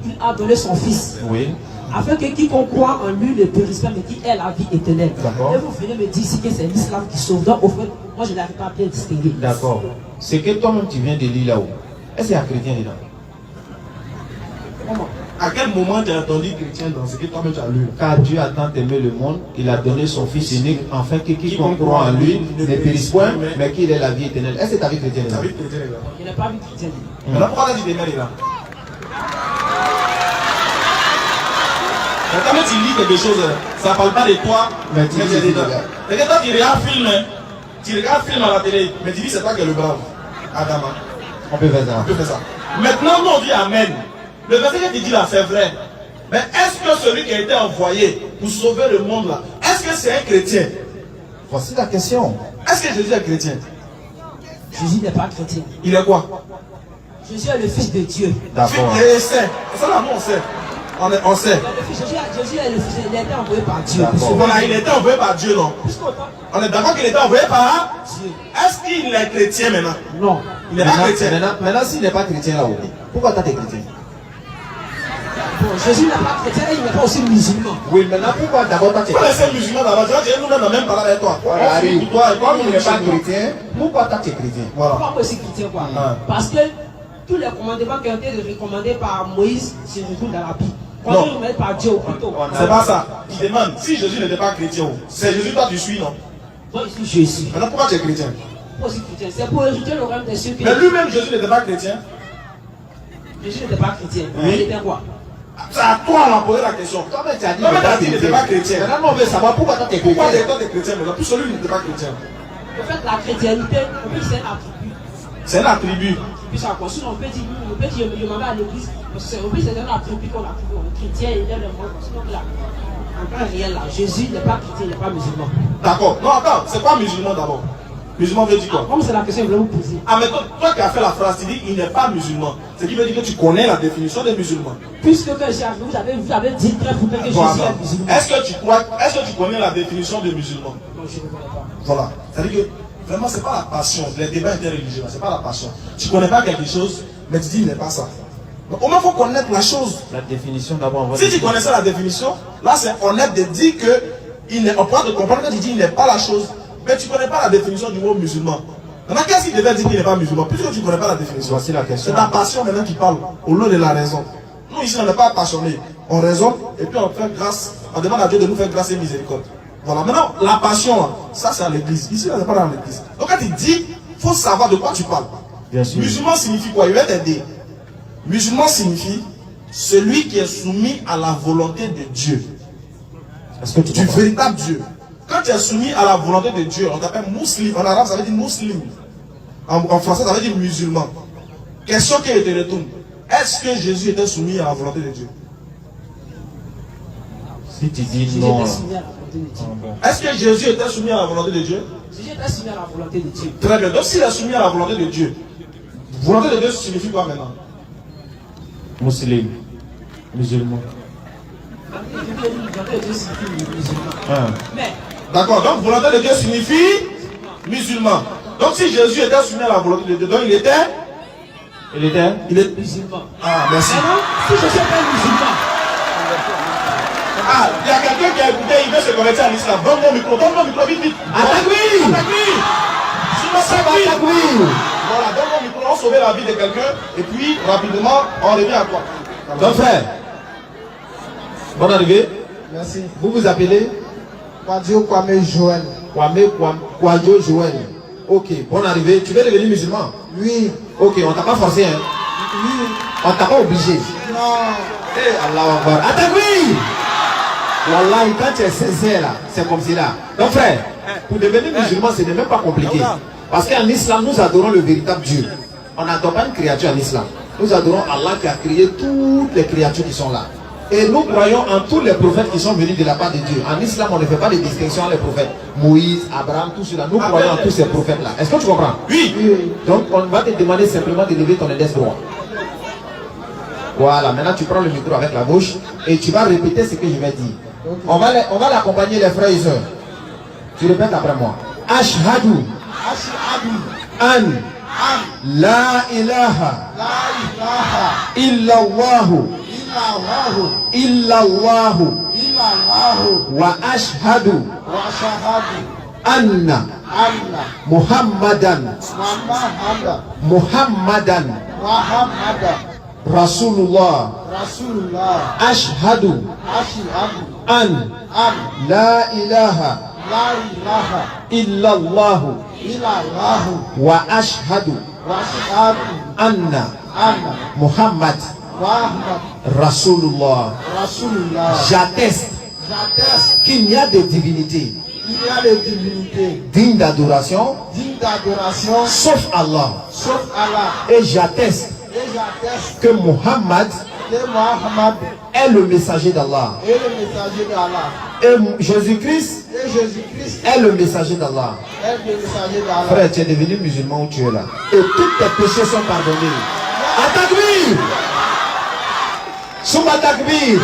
il a donné son Fils. Oui. Afin que quiconque croit en lui ne périsse pas, mais qui ait la vie éternelle. D'accord. Et vous venez me dire ici que c'est l'islam qui sauve. Donc, au fait, moi, je n'arrive pas à bien distinguer. D'accord. C'est que toi-même tu viens de lire là-haut. Est-ce qu'il y a chrétien dedans? Comment? À quel moment tu as entendu chrétien dans ce que toi-même tu as lu? Car Dieu a tant aimé le monde, il a donné son Fils unique, afin que quiconque croit en lui ne périsse point, mais qu'il ait la vie éternelle. Est-ce que tu as vu chrétien dedans? Ta vie chrétienne est là. Je n'ai pas vu chrétien. Maintenant, pourquoi tu as dit des mères là? Mais quand tu lis quelque chose, ça ne parle pas de toi, Mais tu tu dis es que dedans. c'est Et que toi tu regardes film à la télé, mais tu dis c'est toi qui es le brave. Adama, On peut faire ça. on peut faire ça. Maintenant, nous on dit Amen. Le verset que tu dis là, c'est vrai. Mais est-ce que celui qui a été envoyé pour sauver le monde là, est-ce que c'est un chrétien? Voici la question. Est-ce que Jésus est chrétien? Jésus n'est pas chrétien. Il est quoi? Jésus est le Fils de Dieu. D'accord. Et c'est ça là, nous on sait. On sait. Jésus est le Fils, il a été envoyé par Dieu. D'accord. Voilà, il était envoyé par Dieu, non? On est d'accord qu'il était envoyé par Dieu. Est-ce qu'il est chrétien maintenant? Non. Il n'est pas chrétien. Maintenant, s'il n'est pas chrétien là-haut, pourquoi tu es chrétien? Bon, Jésus n'est pas chrétien et il n'est pas aussi musulman. Oui, maintenant pourquoi d'abord toi tu es Pourquoi laisser musulman d'abord? Nous-mêmes, on n'a même parlé avec toi. Voilà, oui. Toi, Comme il n'est pas musulman. chrétien, pourquoi toi tu es chrétien? Voilà. Pourquoi aussi chrétien quoi? Ah. Parce que tous les commandements qui ont été recommandés par Moïse se retrouvent dans la Bible. Quand Non. ils remettent par Dieu au plutôt. C'est pas ça. Il demande si Jésus n'était pas chrétien. C'est Jésus, toi tu suis, non? Moi je suis Jésus. Maintenant, pourquoi tu es chrétien? Pourquoi aussi chrétien? C'est pour éviter le règne des cieux que Mais lui-même, Jésus n'était pas chrétien. Jésus n'était pas chrétien. Oui. Il était quoi? C'est à toi de poser la question. Toi-même tu as dit Toi-même, que tu as dit qu'il n'était pas chrétien. Maintenant on veut savoir pourquoi toi tu es Pourquoi chrétien. toi tu es chrétien? Mais plus celui qui n'était pas chrétien. En fait, la chrétienté, on peut dire c'est un attribut. C'est un attribut. Puis ça continue, on peut dire, je m'en vais à l'église. Parce que c'est un attribut qu'on attribue. On est chrétien, il est le monde. Sinon, là, en temps réel, là, Jésus n'est pas chrétien, il n'est pas musulman. D'accord. Non, attends, c'est quoi musulman d'abord? Musulman veut dire quoi? Comme c'est la question que je voulais vous poser. Ah, mais toi qui as fait la phrase, tu dis il n'est pas musulman. Ce qui veut dire que tu connais la définition des musulmans. Puisque que vous avez dit très vous que Jésus Voilà. est musulman. Est-ce que tu connais la définition des musulmans? Non, je ne connais pas. Voilà. C'est-à-dire que vraiment, c'est pas la passion. Les débats interreligieux, c'est pas la passion. Tu connais pas quelque chose, mais tu dis il n'est pas ça. Donc, au moins, il faut connaître la chose. La définition d'abord. Si tu connaissais la définition, là, c'est honnête de dire que on pourra te comprendre quand tu dis il n'est pas la chose, mais tu ne connais pas la définition du mot musulman. Maintenant, qu'est-ce qu'il devait dire qu'il n'est pas musulman? Puisque tu ne connais pas la définition. Voici la question. C'est ta passion maintenant qui parle, au lieu de la raison. Nous, ici, on n'est pas passionnés. On raisonne et puis on fait grâce, on demande à Dieu de nous faire grâce et miséricorde. Voilà. Maintenant, la passion, là, ça, c'est à l'église. Ici, on n'est pas dans l'église. Donc, quand il dit, il faut savoir de quoi tu parles. Bien sûr. Musulman signifie quoi? Il va t'aider. Musulman signifie celui qui est soumis à la volonté de Dieu. Est-ce que tu Du comprends? véritable Dieu. Quand tu es soumis à la volonté de Dieu, on t'appelle musulman. En arabe, ça veut dire musulman. En français, ça veut dire musulman. Question que je te retourne. Est-ce que Jésus était soumis à la volonté de Dieu? Si tu dis Jésus non. était soumis à la volonté de Dieu. Est-ce que Jésus était soumis à la volonté de Dieu? Jésus était soumis à la volonté de Dieu. Très bien. Donc s'il est soumis à la volonté de Dieu, volonté de Dieu signifie quoi maintenant? Musulman. Musulman. La volonté de Dieu signifie musulman. Ah. Mais, D'accord. Donc volonté de Dieu signifie musulman. Donc si Jésus était soumis à la volonté de Dieu, donc il est musulman. Ah, merci. Maintenant, si je suis pas musulman, Ah, il y a quelqu'un qui a écouté, il veut se connecter à l'islam. Donne mon micro, vite, vite. Attaque-lui! Attaque-lui! Voilà, donne mon micro, on sauve la vie de quelqu'un, et puis rapidement, on revient à toi. Donc frère, bonne arrivée. Merci. Vous vous appelez Kwadio Kwame Joël. Kwadio Joël. Ok, bonne arrivée. Tu veux devenir musulman? Oui. Ok, on t'a pas forcé, hein? Oui. On t'a pas obligé. Non. Eh, Allah Akbar. Attaque-lui! Wallah, quand tu es sincère là, c'est comme cela. Donc frère, pour devenir musulman, ce n'est même pas compliqué. Parce qu'en islam, nous adorons le véritable Dieu. On n'adore pas une créature en islam. Nous adorons Allah qui a créé toutes les créatures qui sont là. Et nous croyons en tous les prophètes qui sont venus de la part de Dieu. En islam, on ne fait pas de distinction entre les prophètes. Moïse, Abraham, tout cela. Nous croyons en tous ces prophètes-là. Est-ce que tu comprends? Oui. Donc, on va te demander simplement de lever ton index droit. Voilà, maintenant tu prends le micro avec la bouche et tu vas répéter ce que je vais dire. On va l'accompagner les frères et sœurs. Tu répètes après moi. Ashhadu an la ilaha illallahu wa ashhadu anna Muhammadan Rasulullah. Ashhadu an la ilaha illallah wa ashhadu anna Muhammad Rasulullah. J'atteste qu'il n'y a de divinité digne d'adoration sauf Allah. Et j'atteste que Muhammad est le messager d'Allah. Et Jésus-Christ est le messager d'Allah. Frère, tu es devenu musulman où tu es là. Et tous tes péchés sont pardonnés. Atakbir! Souma takbir!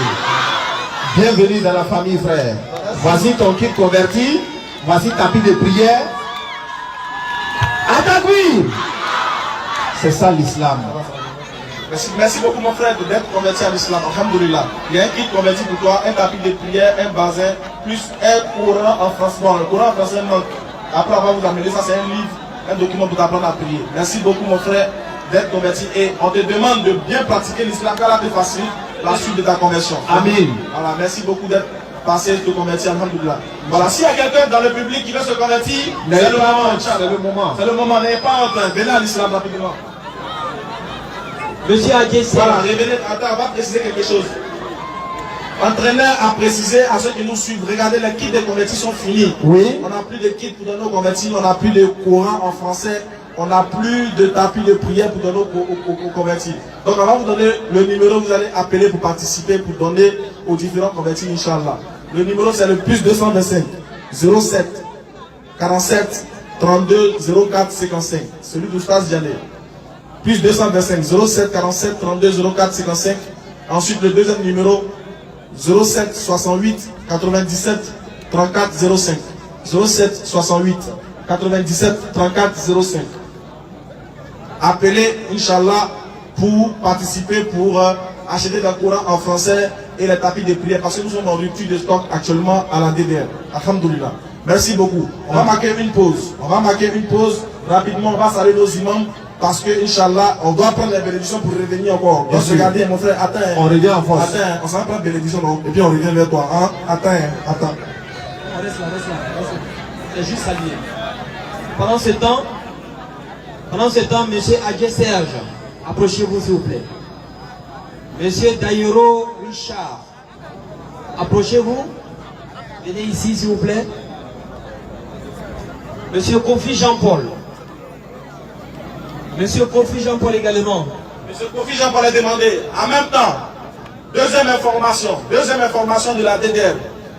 Bienvenue dans la famille, frère. Voici ton kit converti. Voici ta pile de prière. Atakbir! C'est ça l'islam. Merci beaucoup mon frère d'être converti à l'islam. Alhamdulillah. Il y a un kit converti pour toi, un tapis de prière, un bazin, plus un Coran en français. Bon, le Coran en français manque. Après avoir vous amené ça, c'est un livre, un document pour t'apprendre à prier. Merci beaucoup mon frère d'être converti et on te demande de bien pratiquer l'islam car là te facilite la suite de ta conversion. Amen. Voilà, merci beaucoup d'être passé de te convertir. Alhamdulillah. Voilà, s'il y a quelqu'un dans le public qui veut se convertir, c'est le moment. C'est le moment. C'est le moment, n'ayez pas honte. Venez à l'islam rapidement. Monsieur Adjessé. Voilà, revenez. Attends, on va préciser quelque chose. Entraîneur a précisé à ceux qui nous suivent, regardez, les kits de convertis sont finis. Oui. On n'a plus de kits pour donner aux convertis, on n'a plus de Coran en français, on n'a plus de tapis de prière pour donner aux convertis. Donc on va vous donner le numéro, vous allez appeler pour participer, pour donner aux différents convertis, Inch'Allah. Le numéro c'est le plus 225 07 47 32 04 55. Celui d'Oustaz Diané. Plus 225 07 47 32 04 55. Ensuite le deuxième numéro 07 68 97 34 05. 07 68 97 34 05. Appelez Inch'Allah pour participer, pour acheter des Coran en français et les tapis de prière parce que nous sommes en rupture de stock actuellement à la DDR. Alhamdulillah. Merci beaucoup. On va marquer une pause. On va marquer une pause. Rapidement, on va saluer nos imams parce que Inch'Allah, on doit prendre les bénédictions pour revenir encore. Donc regardez mon frère, attends. On revient en force. Attends, on s'en prend bénédiction non? Et puis on revient vers toi. Hein? Attends. Reste là. C'est juste saluer. Pendant ce temps, monsieur Adjé Serge, approchez-vous s'il vous plaît. Monsieur Dayoro Richard, approchez-vous. Venez ici s'il vous plaît. Monsieur Kofi Jean-Paul. Monsieur Kofi Jean-Paul également. Monsieur Kofi Jean-Paul a demandé. En même temps, deuxième information de la DDR.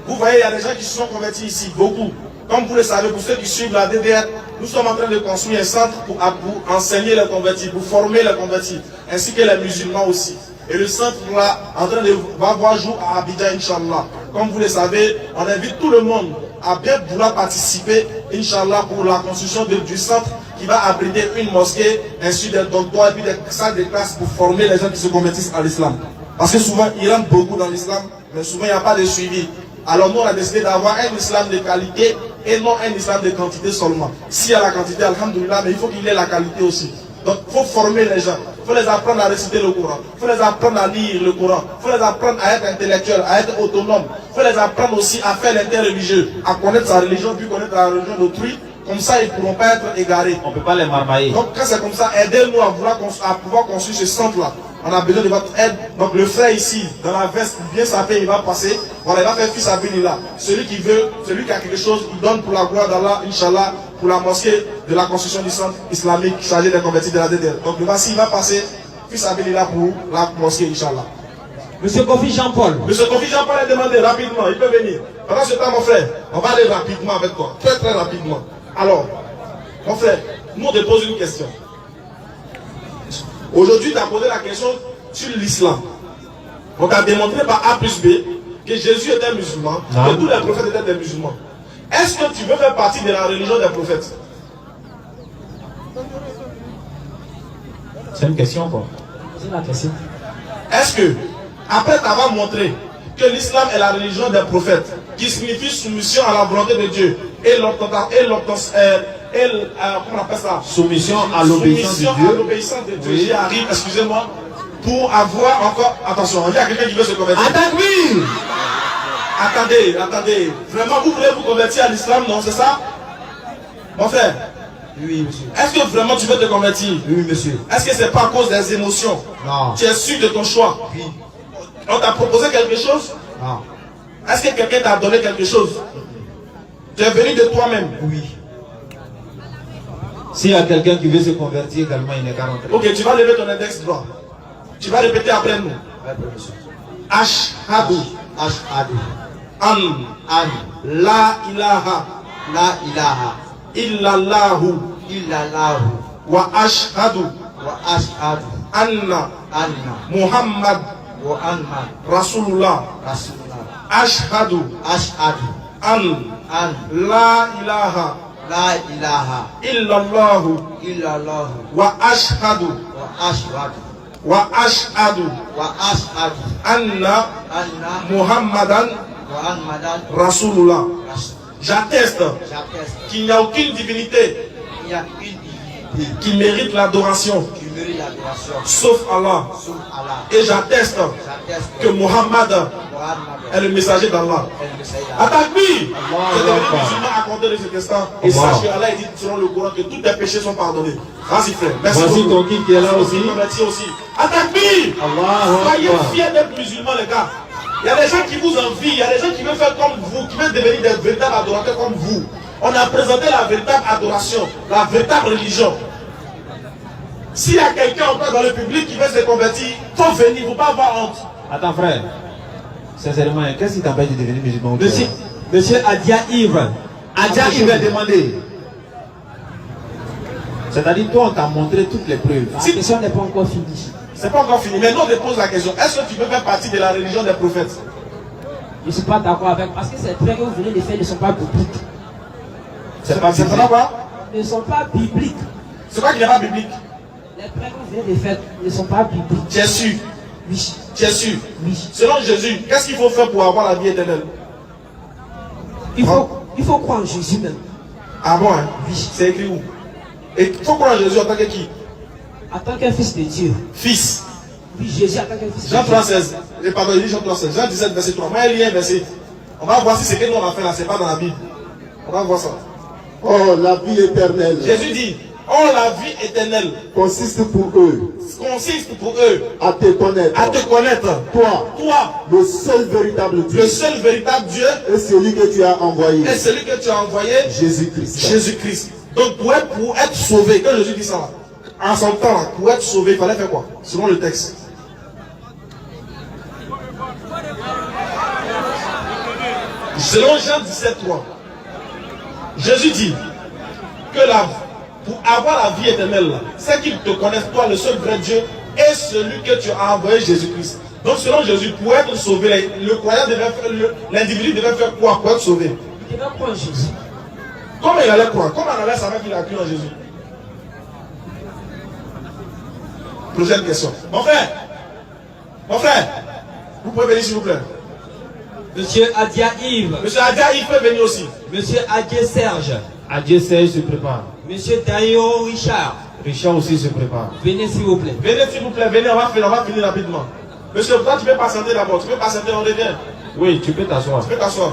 Vous voyez, il y a des gens qui se sont convertis ici, beaucoup. Comme vous le savez, pour ceux qui suivent la DDR, nous sommes en train de construire un centre pour enseigner les convertis, pour former les convertis, ainsi que les musulmans aussi. Et le centre là, va voir jour à Abidjan, Inch'Allah. Comme vous le savez, on invite tout le monde à bien vouloir participer, Inch'Allah, pour la construction du centre qui va abriter une mosquée, ainsi des doctoires et puis des salles de classe pour former les gens qui se convertissent à l'islam. Parce que souvent, ils rentrent beaucoup dans l'islam, mais souvent, il n'y a pas de suivi. Alors nous, on a décidé d'avoir un islam de qualité et non un islam de quantité seulement. S'il y a la quantité, alhamdoulilah, mais il faut qu'il y ait la qualité aussi. Donc, il faut former les gens. Il faut les apprendre à réciter le Coran. Il faut les apprendre à lire le Coran. Il faut les apprendre à être intellectuels, à être autonomes. Il faut les apprendre aussi à faire l'interreligieux, à connaître sa religion, puis connaître la religion d'autrui. Comme ça, ils ne pourront pas être égarés. On ne peut pas les marmailler. Donc, quand c'est comme ça, aidez-nous à pouvoir construire ce centre-là. On a besoin de votre aide. Donc, le frère ici, dans la veste, bien sapé, il va passer. Voilà, il va faire fils à Bénila. Celui qui veut, celui qui a quelque chose, il donne pour la gloire d'Allah, Inch'Allah, pour la mosquée de la construction du centre islamique chargé des convertis de la DDR. Donc, le voici, il va passer fils à Bénila pour la mosquée, Inch'Allah. Monsieur Kofi Jean-Paul. Monsieur Kofi Jean-Paul a demandé rapidement, il peut venir. Pendant ce temps, mon frère, on va aller rapidement avec toi. Très, très rapidement. Alors, mon frère, nous on te pose une question. Aujourd'hui, tu as posé la question sur l'islam. On t'a démontré par A plus B que Jésus était musulman, que tous les prophètes étaient des musulmans. Est-ce que tu veux faire partie de la religion des prophètes? C'est une question quoi. C'est la question. Est-ce que, après t'avoir montré que l'islam est la religion des prophètes, qui signifie soumission à la volonté de Dieu et comment on appelle ça? Soumission à l'obéissance de Dieu. J'y arrive, excusez-moi, pour avoir encore. Attention, il y a quelqu'un qui veut se convertir. Attends, oui. Attendez. Vraiment, vous voulez vous convertir à l'islam, non? C'est ça? Mon frère? Oui, monsieur. Est-ce que vraiment tu veux te convertir? Oui, monsieur. Est-ce que c'est pas à cause des émotions? Non. Tu es sûr de ton choix? Oui. On t'a proposé quelque chose? Non. Est-ce que quelqu'un t'a donné quelque chose? Tu es venu de toi-même? Oui. S'il y a quelqu'un qui veut se convertir également, il n'est qu'à rentrer. Ok, tu vas lever ton index droit. Tu vas répéter après nous. Ashhadu an la ilaha illallahu wa ashhadu anna Muhammad Rasulullah. Ashhadu an la ilaha illallahu wa ashhadu Wa ashhadu وأشهد anna أن Muhammadan محمدا Rasulullah. رسول. J'atteste J'atteste qu'il n'y a aucune divinité qu'il y a une divinité qui mérite l'adoration qui mérite l'adoration sauf Allah. sauf Allah. Et j'atteste J'atteste que Muhammad Muhammad est le messager d'Allah. est le Messie d'Allah. Attaque-lui! Allah C'est devenu Akbar. musulman accordé de cet instant. Et Allah. sache que Allah dit selon le Coran que tous tes péchés sont pardonnés. Vas-y frère. Merci Voici beaucoup. ton guide qui est là aussi. Merci aussi. Attaque-lui! Allah Soyez Akbar. fiers d'être musulmans les gars. Il y a des gens qui vous envient, il y a des gens qui veulent faire comme vous, qui veulent devenir des véritables adorateurs comme vous. On a présenté la véritable adoration, la véritable religion. S'il y a quelqu'un encore dans le public qui veut se convertir, il faut venir, il ne faut pas avoir honte. Attends frère, sincèrement, qu'est-ce qui t'empêche de devenir musulman? Monsieur Adia Yves. Adja, il va demander. C'est-à-dire, toi, on t'a montré toutes les preuves. La question n'est pas encore finie. C'est pas encore fini. Maintenant, on te pose la question. Est-ce que tu veux faire partie de la religion des prophètes? Je ne suis pas d'accord avec, parce que ces prêts que vous venez de faire ne sont pas bibliques. C'est pas C'est biblique. vraiment quoi? Ne sont pas bibliques. C'est quoi qui n'est pas biblique? Les prêts que vous venez de faire ne sont pas bibliques. Tu es sûr? Oui. Tu es sûr? Oui. Selon Jésus, qu'est-ce qu'il faut faire pour avoir la vie éternelle? Il faut croire en Jésus même. Ah bon, hein? Oui. C'est écrit où? Et il faut croire en Jésus en tant que qui? En tant qu'un fils de Dieu. Fils. Oui, Jésus en tant qu'un fils de Jean Dieu. 3,16. Et pardon, il dit Jean 3,16. Jean 17, verset 3. Moi, il y a un verset. On va voir si c'est que nous on a fait là, c'est pas dans la Bible. On va voir ça. Oh, la vie éternelle Jésus dit, oh la vie éternelle consiste pour eux consiste pour eux à te connaître, à te connaître, toi, toi, le seul véritable Dieu, le seul véritable Dieu, et celui que tu as envoyé, et celui que tu as envoyé, Jésus-Christ. Jésus-Christ. Donc pour être sauvé, quand Jésus dit ça, là, en son temps, là, pour être sauvé, il fallait faire quoi? Selon le texte. Selon Jean 17, 3, Jésus dit que pour avoir la vie éternelle, c'est qu'ils te connaissent, toi, le seul vrai Dieu, et celui que tu as envoyé, Jésus-Christ. Donc selon Jésus, pour être sauvé, le croyant devait faire, l'individu devait faire quoi pour être sauvé? Il devait croire en Jésus. Comment il allait croire? Comment on allait savoir qu'il a cru en Jésus? Prochaine question. Mon frère, vous pouvez venir s'il vous plaît. Monsieur Adia Yves. Monsieur Adia, il peut venir aussi. Monsieur Adia Serge. Adieu Serge se prépare. Monsieur Dayo Richard. Richard aussi se prépare. Venez s'il vous plaît. Venez s'il vous plaît, venez, on va finir rapidement. Monsieur, toi tu peux patienter d'abord, tu peux patienter, on revient. Oui, tu peux t'asseoir. Tu peux t'asseoir.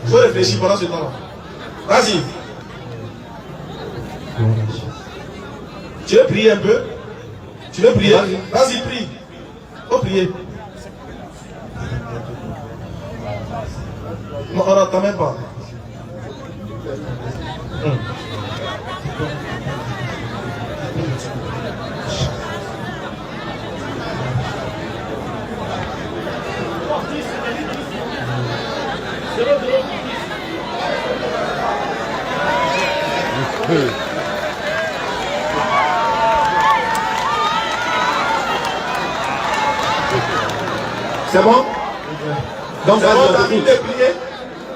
Il faut réfléchir pendant ce temps-là. Vas-y. Tu veux prier un peu? Tu veux prier? Vas-y, prie. Faut prier. Non, on n'entend même pas. C'est bon? Donc, C'est bon, t'as fini de prier?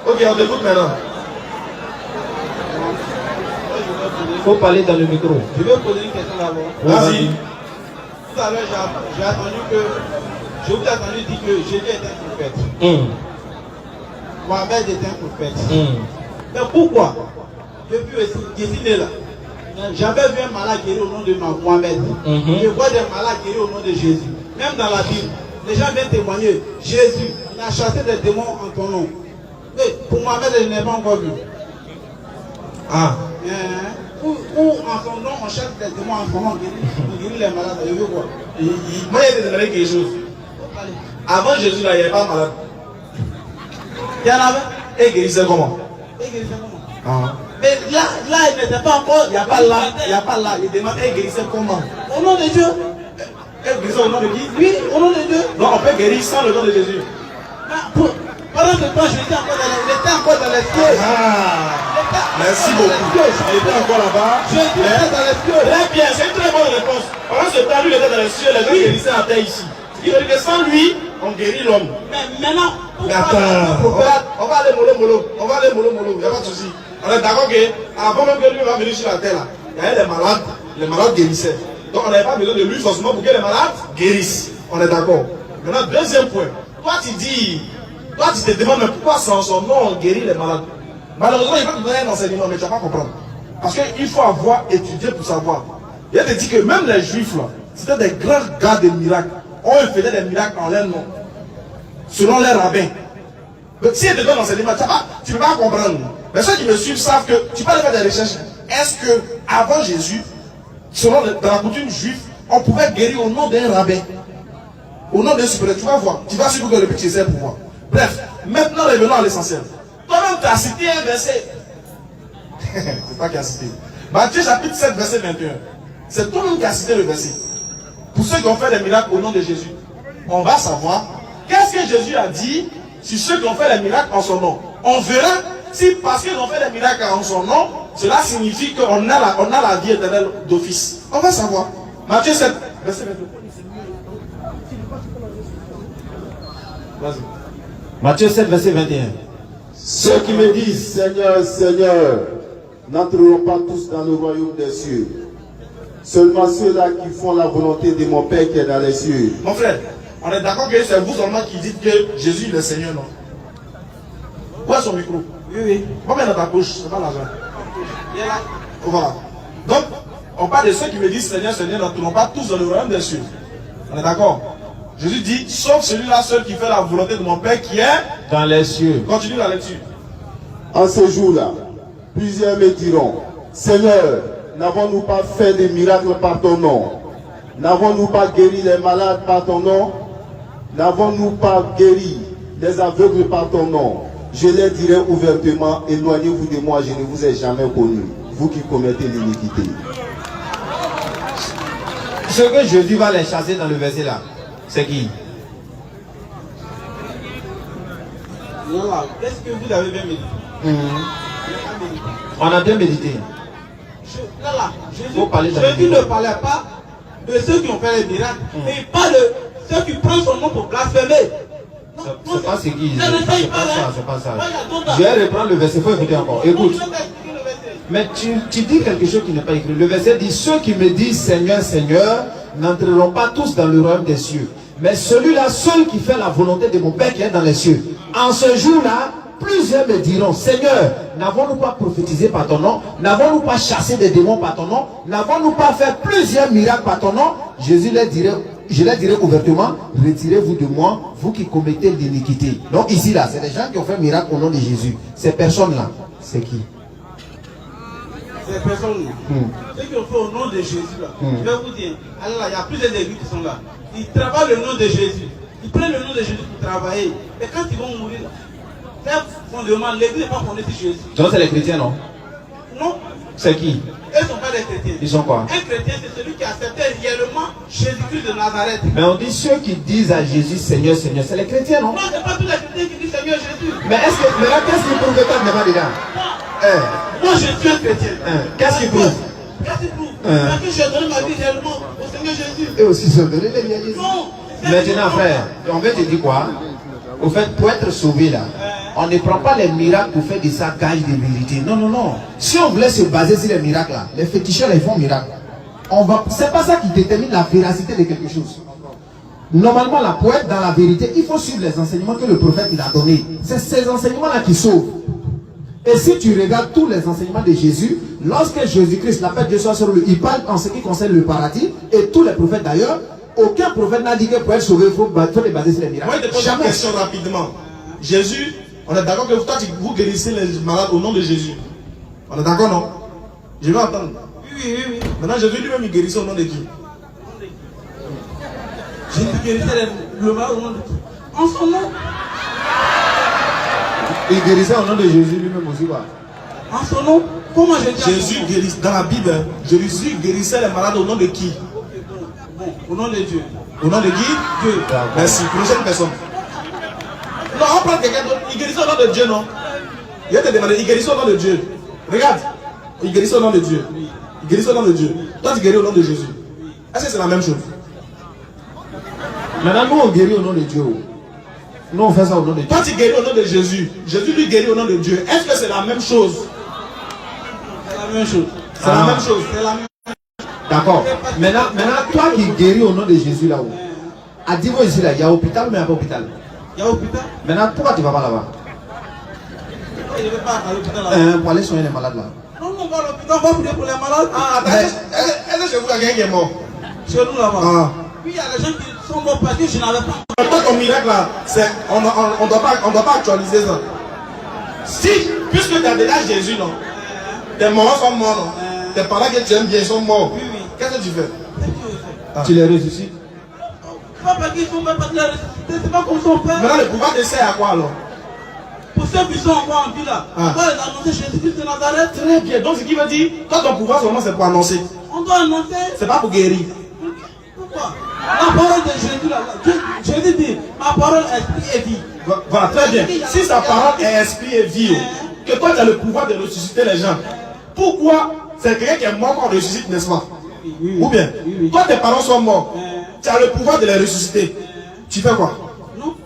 Ok, on t'écoute maintenant. il faut parler dans le micro. Je vais poser une question d'abord. Vas-y. Tout à l'heure, j'ai entendu que. Je vous ai entendu dire que Jésus est un prophète. Mohamed est un prophète. Mais pourquoi? Depuis aussi, je suis né là. J'avais vu un malade guéri au nom de Mohamed. Je vois des malades guéris au nom de Jésus. Même dans la Bible, les gens viennent témoigner. Jésus, il a chassé des démons en ton nom. Mais pour Mohamed, je n'ai pas encore vu. Ah. Ou en son nom, on chasse des démons en son nom, on guérit les malades. Je veux quoi? Moi, il y a des quelque chose. Avant Jésus, là, il n'y avait pas de malade. Il y en avait. Et guérissait comment? Et guérissait comment? Ah. Mais là, il n'était pas encore. Il n'y a pas là, il n'y a pas là. Il demande, et guérissait comment? Au nom de Dieu. Et guérissait au nom de qui? Oui, au nom de Dieu. Non, on peut guérir sans le nom de Jésus. Pendant ce temps, il était encore dans les cieux. Ah. Merci beaucoup. Il était encore là-bas. Jésus était dans les cieux. Très bien, c'est une très bonne réponse. Pendant ce temps, lui, il était dans les cieux, les gens guérissaient à terre ici. Il veut dire que sans lui, on guérit l'homme. Mais maintenant, Mais attends, on va aller mollo. On va aller mollo. Il n'y a pas de souci. On est d'accord qu'avant même que lui va venir sur la terre, là, il y avait les malades guérissaient. Donc on n'avait pas besoin de lui forcément pour que les malades guérissent. On est d'accord. Maintenant, deuxième point. Toi tu te demandes mais pourquoi sans son nom on guérit les malades. Malheureusement, il va te donner un enseignement, mais tu ne vas pas comprendre. Parce qu'il faut avoir étudié pour savoir. Il te dit que même les juifs là, c'était des grands gars de miracles. Ils faisaient des miracles en leur nom. Selon les rabbins. Donc si ils te donnent l'enseignement, tu ne peux pas comprendre. Mais ceux qui me suivent savent que tu peux aller faire des recherches. Est-ce que avant Jésus, selon dans la coutume juive, on pouvait guérir au nom d'un rabbin, au nom d'un supérieur? Tu vas voir. Tu vas suivre que le petit essaie pour voir. Bref, maintenant revenons à l'essentiel. Toi-même tu as cité un verset. C'est pas qui a cité. Matthieu chapitre 7 verset 21. C'est toi-même qui a cité le verset. Pour ceux qui ont fait des miracles au nom de Jésus, on va savoir qu'est-ce que Jésus a dit sur ceux qui ont fait des miracles en son nom. On verra si parce qu'ils ont fait des miracles en son nom, cela signifie qu'on a la vie éternelle d'office. On va savoir. Matthieu 7 verset 21. Vas-y. Matthieu 7 verset 21. Ceux qui me disent Seigneur, Seigneur, n'entreront pas tous dans le royaume des cieux. Seulement ceux-là qui font la volonté de mon Père qui est dans les cieux. Mon frère, on est d'accord que c'est vous seulement qui dites que Jésus est le Seigneur, non? Où est son micro? Oui, oui. Combien dans ta poche? C'est pas l'argent. Il est là. Voilà. Donc, on parle de ceux qui me disent Seigneur, Seigneur, n'entreront pas tous dans le royaume des cieux. On est d'accord? Jésus dit, sauf celui-là seul qui fait la volonté de mon Père qui est dans les cieux. Continue la lecture. En ce jour-là, plusieurs me diront, Seigneur, n'avons-nous pas fait des miracles par ton nom? N'avons-nous pas guéri les malades par ton nom? N'avons-nous pas guéri les aveugles par ton nom? Je leur dirai ouvertement, éloignez-vous de moi, je ne vous ai jamais connu, vous qui commettez l'iniquité. Ce que Jésus va les chasser dans le verset là, c'est qui? Voilà. Qu'est-ce que vous avez bien médité? On a bien médité. Jésus ne parlait pas de ceux qui ont fait les miracles, mais il parle de ceux qui prennent son nom pour blasphémer. C'est pas ce qui. C'est pas ça. Je vais reprendre le verset, il faut écouter encore. Écoute. Mais tu dis quelque chose qui n'est pas écrit. Le verset dit, ceux qui me disent Seigneur, Seigneur, n'entreront pas tous dans le royaume des cieux. Mais celui-là seul qui fait la volonté de mon Père qui est dans les cieux. En ce jour-là, plusieurs me diront, Seigneur, n'avons-nous pas prophétisé par ton nom? N'avons-nous pas chassé des démons par ton nom? N'avons-nous pas fait plusieurs miracles par ton nom? Jésus leur dirait, je leur dirai ouvertement, retirez-vous de moi, vous qui commettez l'iniquité. Donc ici, là, c'est des gens qui ont fait miracle au nom de Jésus. Ces personnes-là, c'est qui? Ces personnes-là, ceux qui ont fait au nom de Jésus, là, je vais vous dire, alors là, il y a plusieurs églises qui sont là. Ils travaillent le nom de Jésus. Ils prennent le nom de Jésus pour travailler. Et quand ils vont mourir, fondement, l'église n'est pas fondée sur Jésus. Donc c'est les chrétiens, non? Non. C'est qui? Ils ne sont pas des chrétiens. Ils sont quoi? Un chrétien, c'est celui qui acceptait réellement Jésus-Christ de Nazareth. Mais on dit ceux qui disent à Jésus Seigneur, Seigneur, c'est les chrétiens, non? Non, ce n'est pas tous les chrétiens qui disent Seigneur Jésus. Mais est-ce que, mais là, qu'est-ce qui prouve que toi tu n'es pas dedans? Moi, je suis un chrétien. Qu'est-ce qui prouve? Qu'est-ce qui prouve? Parce que j'ai donné ma vie réellement au Seigneur Jésus. Et aussi, ils ont donné les liens. Non. Maintenant, frère, on veut te dire quoi? Au fait, pour être sauvé là, on ne prend pas les miracles pour faire de ça gage de vérité. Non, non, non. Si on voulait se baser sur les miracles là, les féticheurs ils font miracle. C'est pas ça qui détermine la véracité de quelque chose. Normalement, là, pour être dans la vérité, il faut suivre les enseignements que le prophète il a donnés. C'est ces enseignements-là qui sauvent. Et si tu regardes tous les enseignements de Jésus, lorsque Jésus-Christ, la paix de Dieu soit sur lui, il parle en ce qui concerne le paradis, et tous les prophètes d'ailleurs, aucun prophète n'a dit que pour être sauvé, il faut les baser sur les miracles. Moi, je te pose une question rapidement. Jésus, on est d'accord que toi, vous guérissez les malades au nom de Jésus. On est d'accord, non? Je vais entendre. Oui. Maintenant, Jésus lui-même, il guérissait au nom de qui? Jésus guérissait le malade au nom de qui? En son nom. Il guérissait au nom de Jésus lui-même aussi, quoi. En son nom? Comment Jésus guérissait, dans la Bible, Jésus guérissait les malades au nom de qui? Bon, au nom de Dieu. Au nom de qui? Dieu. Merci. Prochaine personne. Non, on prend quelqu'un d'autre. Il guérissait au nom de Dieu, non? Il va te demander, il guérissait au nom de Dieu. Regarde. Il guérissait au nom de Dieu. Il guérissait au nom de Dieu. Toi, tu guéris au nom de Jésus. Est-ce que c'est la même chose? Maintenant, nous, on guérit au nom de Dieu. Nous, on fait ça au nom de Dieu. Toi, tu guéris au nom de Jésus. Jésus lui guérit au nom de Dieu. Est-ce que c'est la même chose? C'est la même chose. C'est la même chose. C'est la même. D'accord. Maintenant, toi qui guéris au nom de Jésus là-haut, à Divo ici, là, il y a hôpital, mais il n'y a pas hôpital. Il y a hôpital. Maintenant, pourquoi tu ne vas pas là-bas? Je ne vais pas à l'hôpital là-bas. Pour aller soigner les malades là. Non, on va à l'hôpital, on va prier pour les malades. Ah, attends, est-ce que chez vous, il y a quelqu'un qui est mort? Chez nous là-bas. Ah. Puis il y a des gens qui sont morts parce que je n'avais pas. Toi, ton miracle là, on ne doit pas actualiser ça. Si, puisque tu as déjà Jésus, non, tes morts sont morts, non, tes parents que tu aimes bien sont morts. Oui, oui. Qu'est-ce que tu fais? Tu les ressuscites. Pas parce qu'ils sont morts, parce qu'ils sont ressuscités, c'est pas comme son père. Maintenant, le pouvoir te sert à quoi alors? Pour ceux qui sont encore en vie là, on doit les annoncer Jésus-Christ de Nazareth. Très bien. Donc, ce qui veut dire, toi, ton pouvoir seulement c'est pour annoncer. On doit annoncer. C'est pas pour guérir. Pourquoi? La parole de Jésus là, Jésus dit, ma parole esprit et vie. Voilà, très bien. Si sa parole est esprit et vie, que toi tu as le pouvoir de ressusciter les gens, pourquoi c'est quelqu'un qui est mort qu'on ressuscite, n'est-ce pas? Ou bien, toi tes parents sont morts, tu as le pouvoir de les ressusciter. Tu fais quoi? Non.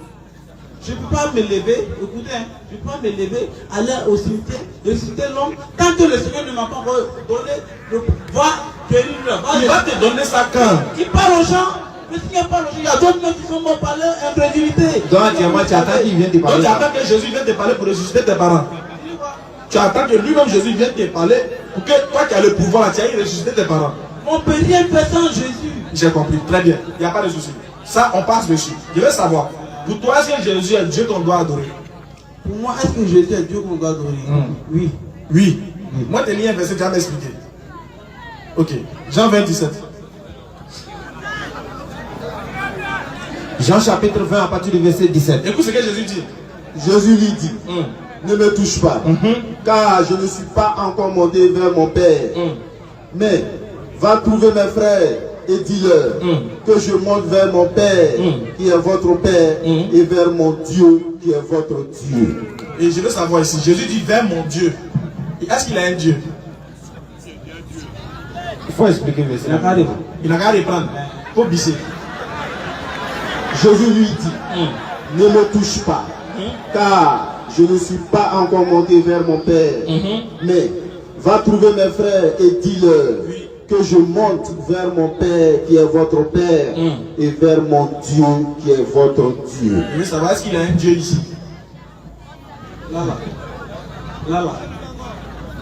Je ne peux pas me lever, écoutez, je ne peux pas me lever, aller au cimetière, ressusciter l'homme, tant que le Seigneur ne m'a pas donné le pouvoir de Il va te donner ça quand? Il parle aux gens. Le Seigneur parle aux gens. Il y a d'autres gens qui sont morts par leur incrédulité. Donc, tu attends qu'il vienne te parler. Donc, tu attends que Jésus vienne te parler pour ressusciter tes parents. Tu attends que lui-même Jésus vienne te parler pour que toi qui as le pouvoir, tu ailles ressusciter tes parents. On ne peut rien faire sans Jésus. J'ai compris, très bien. Il n'y a pas de souci. Ça, on passe dessus. Je veux savoir, pour toi, est-ce que Jésus est Dieu qu'on doit adorer? Pour moi, est-ce que Jésus est Dieu qu'on doit adorer? Oui. Oui. Moi, tu as mis un verset, tu vas m'expliquer. Ok. Jean 20, 17. Jean chapitre 20 à partir du verset 17. Écoute ce que Jésus dit. Jésus lui dit, ne me touche pas, car je ne suis pas encore monté vers mon Père. Mais va trouver mes frères et dis-leur que je monte vers mon Père, qui est votre Père, et vers mon Dieu, qui est votre Dieu. Et je veux savoir ici, Jésus dit vers mon Dieu. Est-ce qu'il a un Dieu? Il faut expliquer le verset. Il n'a qu'à reprendre. Il faut bisser. Jésus lui dit, ne me touche pas, car je ne suis pas encore monté vers mon Père. Mais va trouver mes frères et dis-leur que je monte vers mon Père qui est votre Père et vers mon Dieu qui est votre Dieu. Je veux savoir, est-ce qu'il a un Dieu ici? Là.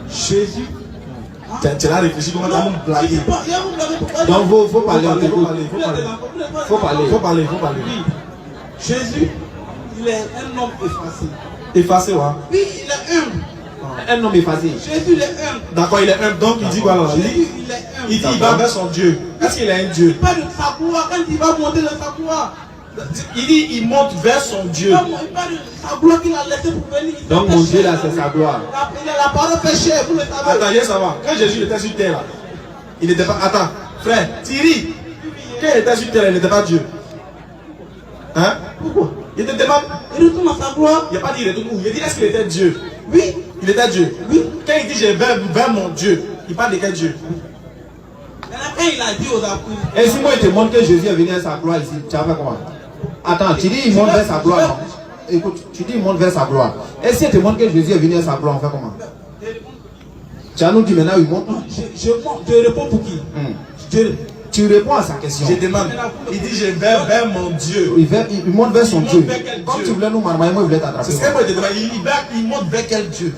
Jésus. Tu l'as réfléchi, comment tu as blagué? Donc, il faut parler, on t'écoute. Faut parler. Oui. Jésus, il est un homme effacé. Effacé, ouais. Oui, il est humble. Un homme effacé. Jésus, il est humble. D'accord, il est humble. Donc, il dit quoi alors? Jésus, il est humble. Il dit il va vers son Dieu. Est-ce qu'il a un Dieu? Il parle de sa gloire. Quand il va monter dans sa gloire, Il dit il monte vers son Dieu. il parle de sa gloire qu'il a laissé pour venir. Donc, mon Dieu là, c'est sa gloire. La parole fait cher, vous le savez. Attends, ça va. Quand Jésus était sur terre, là, il n'était pas. Attends, frère, Thierry, quand il était sur terre, il n'était pas Dieu. Hein? Pourquoi? Il n'était pas. Il retourne dans sa gloire. Il n'a pas dit il retourne où. Il a dit est-ce qu'il était Dieu? Oui. Il était Dieu. Oui. Quand il dit je vais vers mon Dieu, il parle de quel Dieu? Maintenant, quand il a dit aux apôtres. Et si moi je te montre que Jésus est venu à sa gloire ici, tu vas faire comment? Attends, tu dis il monte vers sa gloire, non? Écoute, tu dis il monte vers sa gloire. Et si je te montre que Jésus est venu à sa gloire, on fait comment? Tu as nous dit maintenant il monte. Je réponds pour qui? Tu réponds à sa question. Je demande. Il dit je vais vers mon Dieu. Il monte vers son Il Dieu. monte vers quel Comme Dieu? tu voulais nous marmailler, moi je voulais t'attraper. C'est ce que moi je demande. Il monte vers quel Dieu?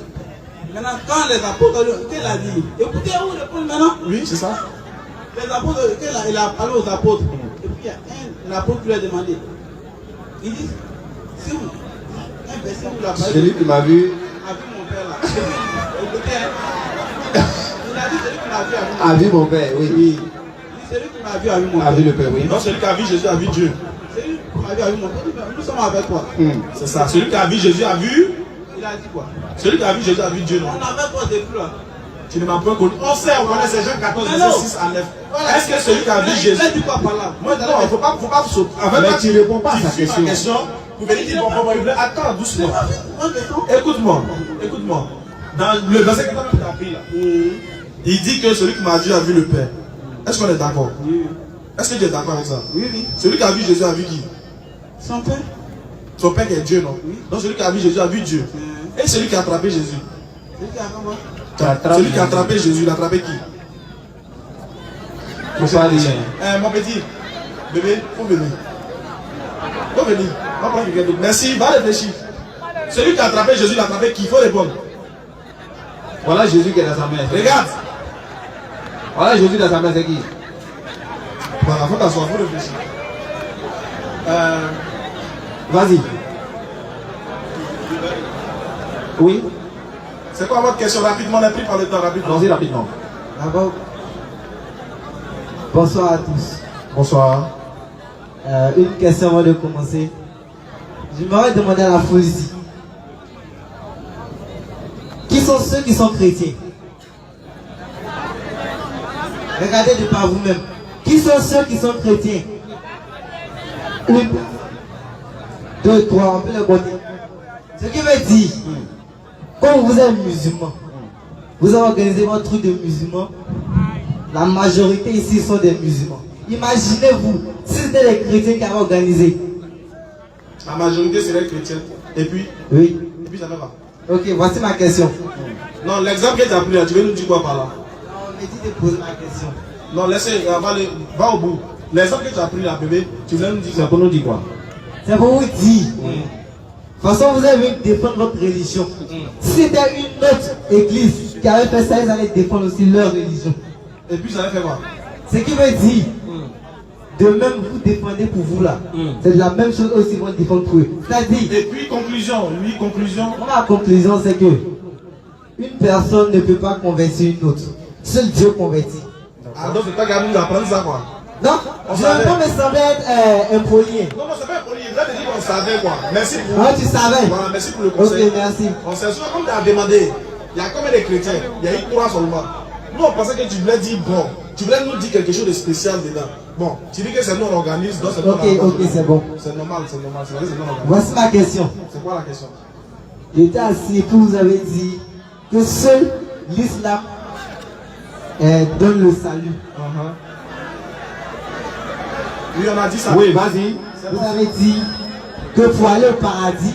Maintenant, quand les apôtres, qu'elle a dit, écoutez, où répondre maintenant? Oui, c'est ça. Les apôtres, il a parlé aux apôtres. Et puis il y a un apôtre qui lui a demandé. Il dit, si vous, un verset où il a parlé. Celui qui m'a vu A vu mon père là. Écoutez, hein. Il a dit celui qui m'a vu a vu mon père, oui. Il dit celui qui m'a vu a vu mon père. A vu le père, oui. Non, celui qui a vu Jésus a vu Dieu. Celui qui m'a vu a vu mon père. Nous sommes avec toi. C'est ça. Celui qui a vu Jésus a vu. Il a dit quoi? Celui qui a vu Jésus a vu Dieu, non? On avait toi depuis là. Tu ne m'as pas connu. On sait, on connaît ces Jean 14, verset 6 à 9. Est-ce que celui qui a vu Jésus. Il a dit quoi par là? Moi, non, il ne faut pas sauter. En fait, Mais quand tu réponds pas à sa suis question. ma question, vous venez dire bon, il veut. Attends, doucement. Écoute-moi. Dans le verset que tu as pris là, il dit que celui qui m'a vu a vu le Père. Est-ce qu'on est d'accord? Oui. Est-ce que tu es d'accord avec ça? Oui. Celui qui a vu Jésus a vu qui? Son père. Son Père qui est Dieu, non? Oui. Donc celui qui a vu Jésus a vu Dieu. Et celui qui a attrapé Jésus? Celui qui a comment? Celui qui a attrapé Jésus, il a attrapé qui? Faut pas rire. Mon petit, bébé, faut venir. Faut venir. On va prendre quelqu'un d'autre. Merci, va réfléchir. Celui qui a attrapé Jésus, l'a attrapé qui? Il faut répondre. Voilà Jésus qui est dans sa main. Regarde. Voilà Jésus dans sa main, c'est qui? Voilà, faut t'asseoir, faut réfléchir. Vas-y. Oui. C'est quoi votre question? Rapidement, on est pris par le temps, rapidement. Allons-y rapidement. D'abord, bonsoir à tous. Bonsoir. Une question avant de commencer. Je m'aurais demandé à la foule ici. Qui sont ceux qui sont chrétiens? Regardez de par vous-même. Qui sont ceux qui sont chrétiens? Une, deux, trois, on peut les compter. Ce qui veut dire, quand vous êtes musulman, vous avez organisé votre truc de musulman, la majorité ici sont des musulmans. Imaginez-vous, si c'était les chrétiens qui avaient organisé. La majorité serait chrétienne. Et puis? Oui. Et puis ça va pas. Ok, voici ma question. Non, l'exemple que tu as pris là, tu veux nous dire quoi par là? On m'a dit de poser ma question. Non, laissez, va au bout. L'exemple que tu as pris là, bébé, tu voulais nous dire C'est quoi? pour nous dire quoi? C'est pour vous dire. De toute façon, vous avez défendre votre religion. Si c'était une autre église qui avait fait ça, ils allaient défendre aussi leur religion. Et puis ça va faire quoi? Ce qui veut dire, de même vous défendez pour vous là. C'est la même chose aussi, ils vont défendre pour eux. C'est-à-dire, Et puis conclusion, ma conclusion c'est que une personne ne peut pas convertir une autre. Seul Dieu convertit. Ah donc c'est pas qu'à nous apprendre ça quoi? Non, On je ne veux pas me sembler être impoli. Non, c'est pas poli, il va te dire qu'on savait quoi. Merci pour Ah, tu savais? Voilà, merci pour le conseil. Ok, merci. On s'est souvent, comme tu as demandé, il y a combien de chrétiens? Il y a eu 3 seulement. Nous on pensait que tu voulais dire bon, tu voulais nous dire quelque chose de spécial dedans. Bon, tu dis que c'est nous on organise, donc c'est nous on Ok, organise. c'est bon. C'est normal, c'est vrai, c'est nous on organise. Voici ma question. C'est quoi la question? J'étais assis et vous avez dit que seul l'islam donne le salut. Oui, on a dit ça. Oui, vas-y. Vous avez dit que pour aller au paradis,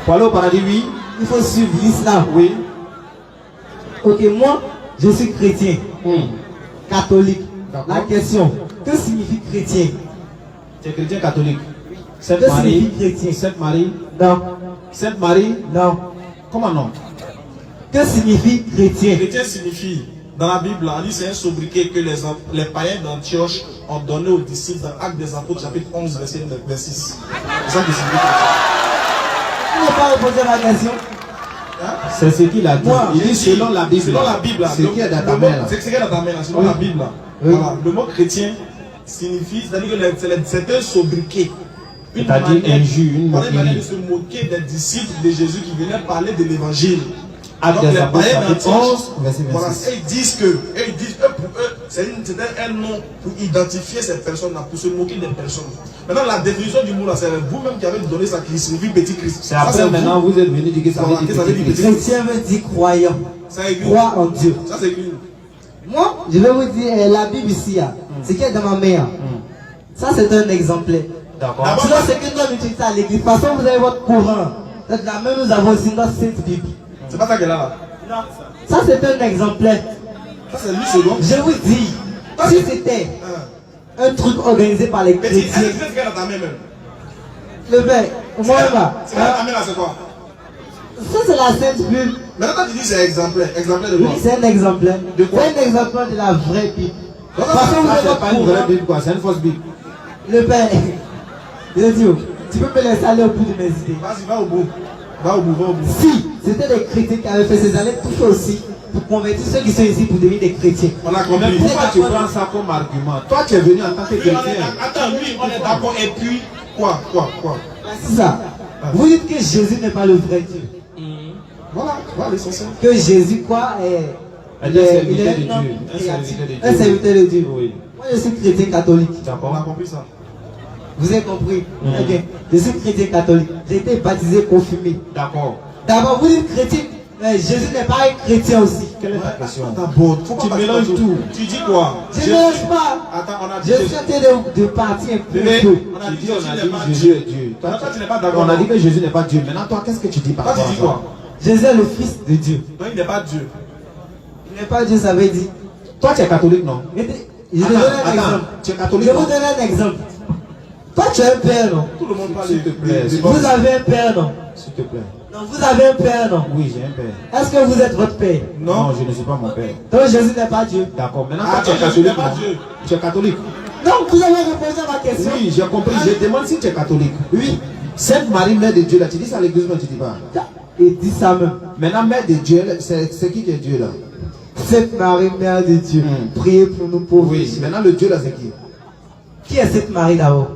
Pour aller au paradis, oui. il faut suivre l'islam. Oui. Ok, moi, je suis chrétien, catholique. La question, que signifie chrétien? Tu es chrétien catholique. Sainte Que Marie. signifie chrétien? Sainte Marie. Non, Sainte Marie. non. Comment non? Que signifie chrétien? Chrétien signifie, dans la Bible, on dit c'est un sobriquet que les païens d'Antioche ont donné aux disciples dans Actes des Apôtres, chapitre 11, verset 6. C'est ça qui signifie chrétien. Vous n'avez pas répondu à ma question? C'est ce qu'il a dit. Moi, Il dit selon la Bible. Selon la Bible. C'est qui est dans ta main là. C'est ce qui est dans ta main là, selon Oui. la Bible. Là. Oui. Voilà. Le mot chrétien signifie, c'est-à-dire que c'est un sobriquet. C'est-à-dire injure, une manière de moquerie. se moquer des disciples de Jésus qui venaient parler de l'évangile. Actes Donc des les Apôtres, païens chapitre d'Antioche, 11, verset 26. voilà, ils disent que, pour eux, c'est un nom pour identifier ces personnes-là, pour se moquer des personnes. Maintenant, la définition du mot là, c'est vous-même qui avez donné ça qui signifie petit Christ. C'est après maintenant vous êtes venu dire que ça Voilà, veut que ça veut dire dire petit petit Christ. Chrétien veut dire croyant. Ça écrit. Croire en Dieu. Ça c'est écrit. Moi, je vais vous dire, la Bible ici, ce qui est dans ma main, ça c'est un exemplaire. D'accord. Sinon, c'est que nous utilisons à l'église. De toute façon, vous avez votre courant. C'est la même, nous avons aussi notre Sainte Bible. C'est pas ça qu'elle a là. Ça c'est un exemplaire. Ça c'est lui second. Je vous dis, si c'était un truc organisé par les Petit, chrétiens, c'est ce qu'elle a dans ta main même. le père, moi là, C'est qu'elle a dans ta main là, c'est quoi? ça c'est la Sainte Bible. Maintenant, quand tu dis c'est exemplaire, exemplaire de Oui, quoi? c'est un exemplaire. De quoi? C'est un exemplaire de la vraie Bible. De toute Ça, façon, vous Ça, avez c'est votre pas une courant. vraie Bible quoi, c'est une fausse Bible. Le père, je dis, tu peux me laisser aller au bout de mes idées. Vas-y, va au bout. Va au bout, va au bout. Si c'était des chrétiens qui avaient fait ces années, toucher aussi pour convertir ceux qui sont ici pour devenir des chrétiens. On a Mais compris. pourquoi tu prends ça comme argument? Toi tu es venu en tant que Oui, on est chrétien. attends, lui, on est d'accord. Et puis, quoi? C'est ça. Vous dites que Jésus n'est pas le vrai Dieu. Voilà, voilà l'essentiel. Que Jésus, quoi, Elle est un serviteur de un Dieu. homme Un créatif. serviteur de Dieu. Un serviteur de Dieu. Oui. Moi, je suis chrétien catholique. On a D'accord. compris ça. Vous avez compris? Ok. Je suis chrétien catholique. J'ai été baptisé, confirmé. D'accord. D'abord, vous dites chrétien. Mais Jésus n'est pas un chrétien aussi. Quelle est ta question? D'abord, faut Tu pas mélanges passer tout. Tu dis quoi? Je ne mélange pas. Attends, on a dit. Je suis en train de partir un peu. Bébé, peu. on a Tu dit dis, on a Jésus dit n'est pas Jésus Dieu. est Dieu. Toi, Toi, tu n'es pas d'accord. on a dit que Jésus n'est pas Dieu. Maintenant, toi, qu'est-ce que tu dis par Toi, rapport tu à dis ça? quoi? Jésus est le Fils de Dieu. Non, il n'est pas Dieu. Il n'est pas Dieu, ça veut dire. Toi, tu es catholique, non? Je te donne un exemple. Tu es catholique, Je vous non? donne un exemple. Toi, tu as un père, non? Tout le monde parle S'il te plaît. Vous avez un père, non? S'il te plaît. Non, vous avez un père, non? Oui, j'ai un père. Est-ce que vous êtes votre père? Non, je ne suis pas mon père. Donc Jésus n'est pas Dieu. D'accord. Maintenant, Ah, toi, tu es Jésus catholique, n'est pas non? Dieu. Tu es catholique. Non, vous avez répondu à ma question. Oui, j'ai compris. Je demande si tu es catholique. Oui. Sainte Marie, mère de Dieu, là, tu dis ça à l'église, mais tu dis pas. Et dis ça même. Maintenant, mère de Dieu, c'est qui est Dieu là? Sainte Marie, Mère de Dieu, priez pour nous pauvres. Oui, maintenant le Dieu là, c'est qui? Qui est cette Marie d'abord?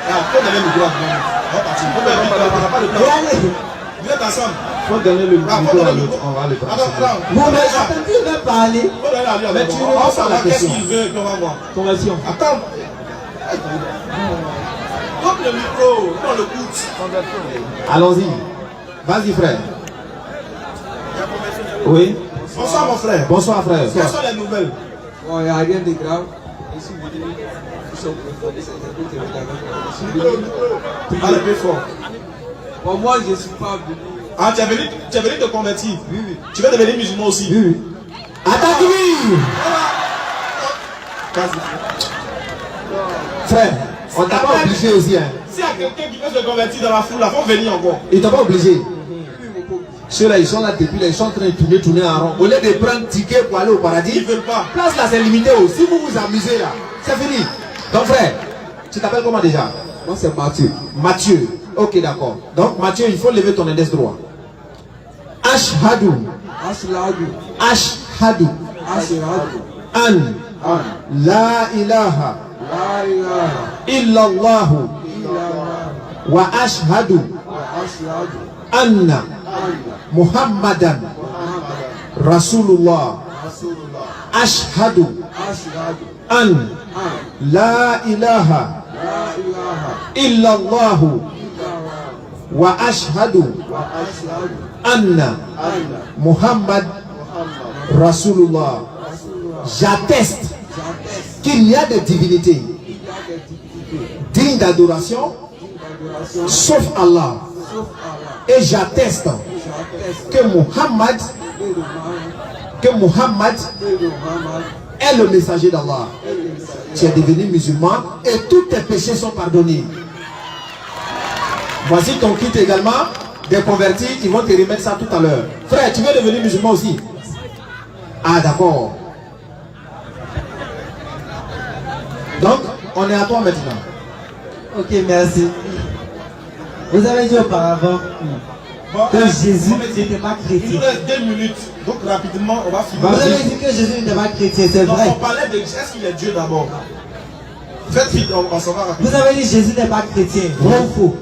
Ah, faut donner le droit. On va partir. Faut donner le droit. On n'a pas le temps. Regardez. Vous êtes ensemble. Faut donner le Ah, faut micro à donner le l'autre. On va le prendre. Attends. Bon, mais attendez, il va parler. Faut donner à lui. Mais tu on va réponds à la savoir qu'est-ce question. qu'il veut, puis on va voir. Conversion. Attends. Donne le micro. Donne le coude. Allons-y. Vas-y, frère. Oui. Bonsoir, mon frère. Bonsoir, frère. Quelles sont les nouvelles? Bon, il n'y a rien de grave. Je suis venu, nous sommes préparés, c'est un peu terrible. Parle un peu fort. Bon, moi, je ne suis pas venu. Ah, tu es venu te convertir. Oui, oui. Tu veux devenir musulman aussi. Oui. Attaque-lui! Frère, on t'a pas obligé aussi, hein. S'il y a quelqu'un qui veut se convertir dans la foule, il faut venir encore. Ils t'ont pas obligé. Ceux-là, ils sont là depuis là, ils sont en train de tourner en rond. Au lieu de prendre ticket pour aller au paradis, Ils ne veulent pas. place là, c'est limité. Si vous vous amusez là, c'est fini. Donc, frère, tu t'appelles comment déjà? Moi, c'est Mathieu. Mathieu. Ok, d'accord. Donc, Mathieu, il faut lever ton index droit. Ashhadu. Ashladou. Ashhadu. Ashladou. An. La ilaha. La ilaha Illallahu. illallah. Wa ashhadu. Wa ashladou. Anna. Muhammadan. Rasulullah. Rasulullah. Ashhadu. Ashladou. An. La ilaha. La ilaha Illallahu. illallah. Wa ashhadu. Wa ashladou. Anna. Muhammad. Rasulullah. J'atteste J'atteste qu'il y a des divinités qu'il y a des divinités dignes d'adoration d'adoration sauf Allah. sauf Allah. Et j'atteste J'atteste que Muhammad, que Muhammad est le messager d'Allah. est le messager. Tu es devenu musulman et tous tes péchés sont pardonnés. Voici ton kit également des convertis. Ils vont te remettre ça tout à l'heure. Frère, tu veux devenir musulman aussi? Ah, d'accord. Donc, on est à toi maintenant. Ok, merci. Vous avez dit auparavant Bon, que Jésus on va dire, n'était pas il nous chrétien. reste 2 minutes. Donc, rapidement, on va finir. Vous avez dit que Jésus n'était pas chrétien, c'est Donc, vrai. on parlait de. Est-ce qu'il est Dieu d'abord? Faites vite, on s'en va rapidement. Vous avez dit Jésus n'est pas chrétien. Vrai ou faux?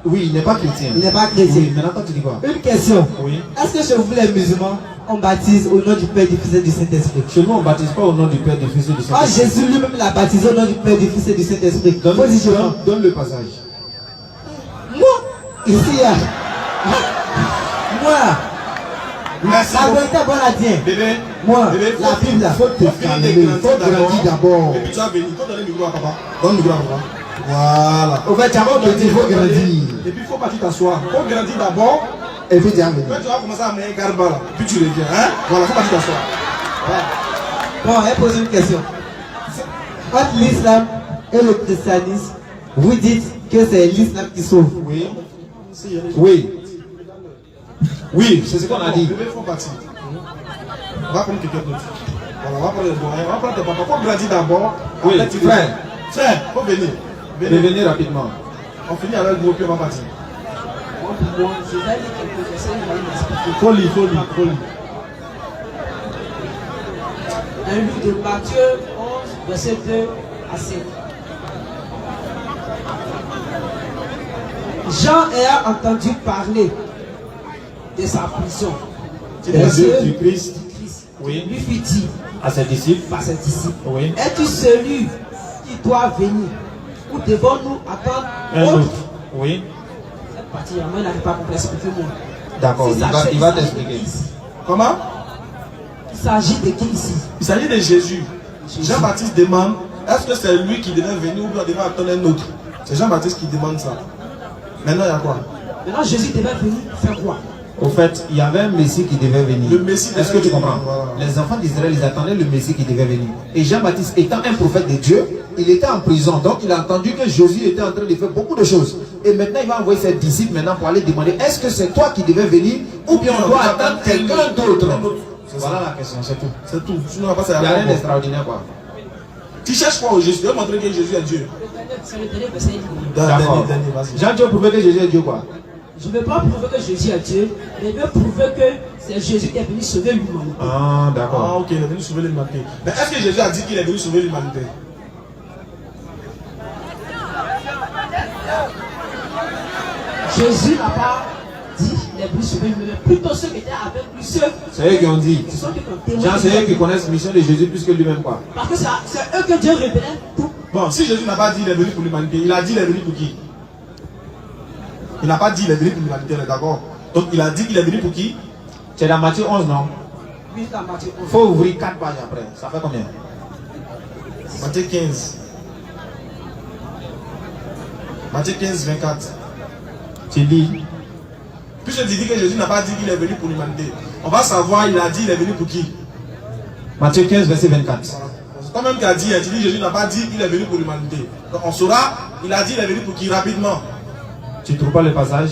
Oui, il n'est pas chrétien. Il n'est pas chrétien. Oui, maintenant toi tu dis quoi? Une question. Oui. Est-ce que chez vous les musulmans, on baptise au nom du Père, du Fils et du Saint-Esprit? Chez nous, on ne baptise pas au nom du Père, du Fils et du Ah, Saint-Esprit. Jésus lui-même l'a baptisé au nom du Père, du Fils et du Saint-Esprit. Positivement. Donne le passage. Moi, ici, là. Moi, Merci la beaucoup. vérité, bon la tient. Bébé, Moi, bébé, la Bible, là. Faut te finir calmer, de faut grandir d'abord. Et puis tu vas venir. Il faut donner le micro à papa. Donne le micro à papa. Voilà. Au fait, avant de dire, il faut grandir. Et puis il faut partir t'asseoir. Il faut grandir d'abord. Et puis tu vas venir. Quand tu vas commencer à mettre garba là, puis tu reviens. Hein? Voilà, il faut partir t'asseoir. Bon, elle pose une question. Entre l'islam et le christianisme, vous dites que c'est l'islam qui sauve. Oui. Oui. Oui, c'est ce qu'on a dit. Bébé, il faut partir. On va prendre quelqu'un d'autre. Voilà, on va prendre les doyens. On va prendre tes papas. Il faut grandir d'abord. Oui, Après, tu frère. reviens. Frère, il faut venir. Venez rapidement. On finit avec vous, puis on va partir. Moi, pour moi, je vais lire quelques versets, il va m'expliquer. Faut lire. Un livre de Matthieu 11, verset 2 à 7. Jean ayant entendu parler de sa prison, Du Christ. Oui. lui fit dire À ses disciples. par ses disciples, Oui. es-tu celui qui doit venir ou devons-nous attendre Un autre? autre. Oui. Cette partie, moi, il n'arrive pas à expliquer moi. D'accord, Si ça il fait- va il s'agit t'expliquer. de qui ici? Comment? Il s'agit de qui ici? Il s'agit de Jésus. Jean-Baptiste demande, est-ce que c'est lui qui devait venir ou bien on devait attendre un autre? C'est Jean-Baptiste qui demande ça. Maintenant, il y a quoi? Maintenant, Jésus devait venir faire quoi? Au fait, il y avait un Messie qui devait venir. Le Messie Est-ce que tu devait comprends? venir, Les enfants d'Israël, ils attendaient le Messie qui devait venir. Et Jean-Baptiste, étant un prophète de Dieu, il était en prison. Donc il a entendu que Jésus était en train de faire beaucoup de choses. Et maintenant, il va envoyer ses disciples maintenant pour aller demander, est-ce que c'est toi qui devais venir ou bien on doit attendre quelqu'un d'autre? Voilà la question, c'est tout. C'est tout. Sinon, on va pas Il n'y a rien d'extraordinaire, quoi. Tu cherches quoi au Jésus? Tu veux montrer que Jésus est Dieu. C'est le dernier verset. D'accord. Vas-y. Jean, tu veux prouver que Jésus est Dieu, quoi? Je ne veux pas prouver que Jésus est Dieu, mais je veux prouver que c'est Jésus qui est venu sauver l'humanité. Ah, d'accord. Ah, ok, il est venu sauver l'humanité. Mais est-ce que Jésus a dit qu'il est venu sauver l'humanité? Jésus n'a pas dit qu'il est venu sauver l'humanité. Plutôt ceux qui étaient avec lui, C'est eux qui ont dit. ce sont ceux qui ont témoigné. Jean, c'est eux qui connaissent la mission de Jésus plus que lui-même, quoi. Parce que c'est eux que Dieu révélait tout. Bon, si Jésus n'a pas dit qu'il est venu pour l'humanité, il a dit qu'il est venu pour qui? Il n'a pas dit qu'il est venu pour l'humanité, on est d'accord? Donc il a dit qu'il est venu pour qui? C'est dans Matthieu 11, non? Oui, dans Matthieu 11. Il faut ouvrir 4 pages après. Ça fait combien? Matthieu 15. Matthieu 15, 24. Tu lis. Puisque tu dis que Jésus n'a pas dit qu'il est venu pour l'humanité, on va savoir, il a dit qu'il est venu pour qui? Matthieu 15, verset 24. C'est toi-même qui a dit, tu dis Jésus n'a pas dit qu'il est venu pour l'humanité. Donc on saura, il a dit qu'il est venu pour qui? Rapidement. Tu ne trouves pas le passage?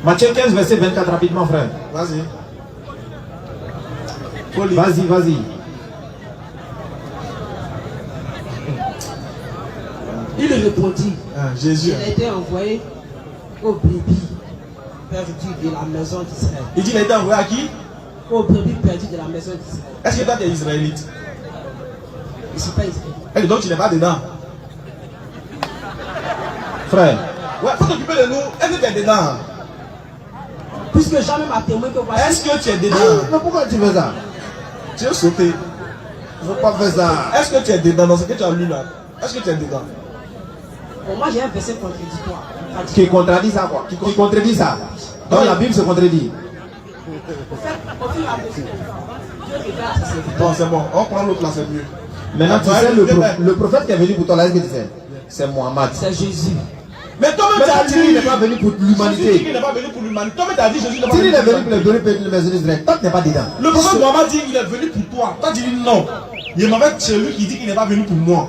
Matthieu 15, verset 24, rapidement, frère. Vas-y. Faut lire. Vas-y, vas-y. Il répondit, Ah, Jésus. il a été envoyé aux brebis perdues de la maison d'Israël. Il dit qu'il a été envoyé à qui? Aux brebis perdues de la maison d'Israël. Est-ce que toi tu es israélite? Je ne suis pas israélien. Et donc tu n'es pas dedans. Frère, Ouais, faut t'occuper de nous. Est-ce que tu es dedans? Puisque Jean même a témoigné que voici. Est-ce que tu es dedans? mais pourquoi tu fais ça? Tu veux sauter? Je ne veux pas faire ça. Est-ce que tu es dedans dans ce que tu as lu là? Est-ce que tu es dedans? Pour moi, j'ai un verset contradictoire. Qui contredit ça, quoi? Qui contredit ça? Donc la Bible se contredit. Au fait, au fur et à mesure, Dieu révèle à ses serviteurs. Bon, c'est bon. On prend l'autre là, c'est mieux. Maintenant, tu Ouais, sais, ouais. le prophète qui est venu pour toi, là, est-ce que tu sais? C'est Mohammed. C'est Jésus. Mais toi-même, Mais tu as tu dit dis qu'il n'est pas venu pour Jésus dit l'humanité. qu'il n'est pas venu pour l'humanité. Toi-même, tu as dit Jésus n'est pas Si il venu est pour venu pour l'humanité. le peuple de la maison d'Israël, toi tu n'es pas dedans. Le prophète Mohammed dit qu'il est venu pour toi. Toi, tu dis non. Il m'avait celui qui dit qu'il n'est pas venu pour moi.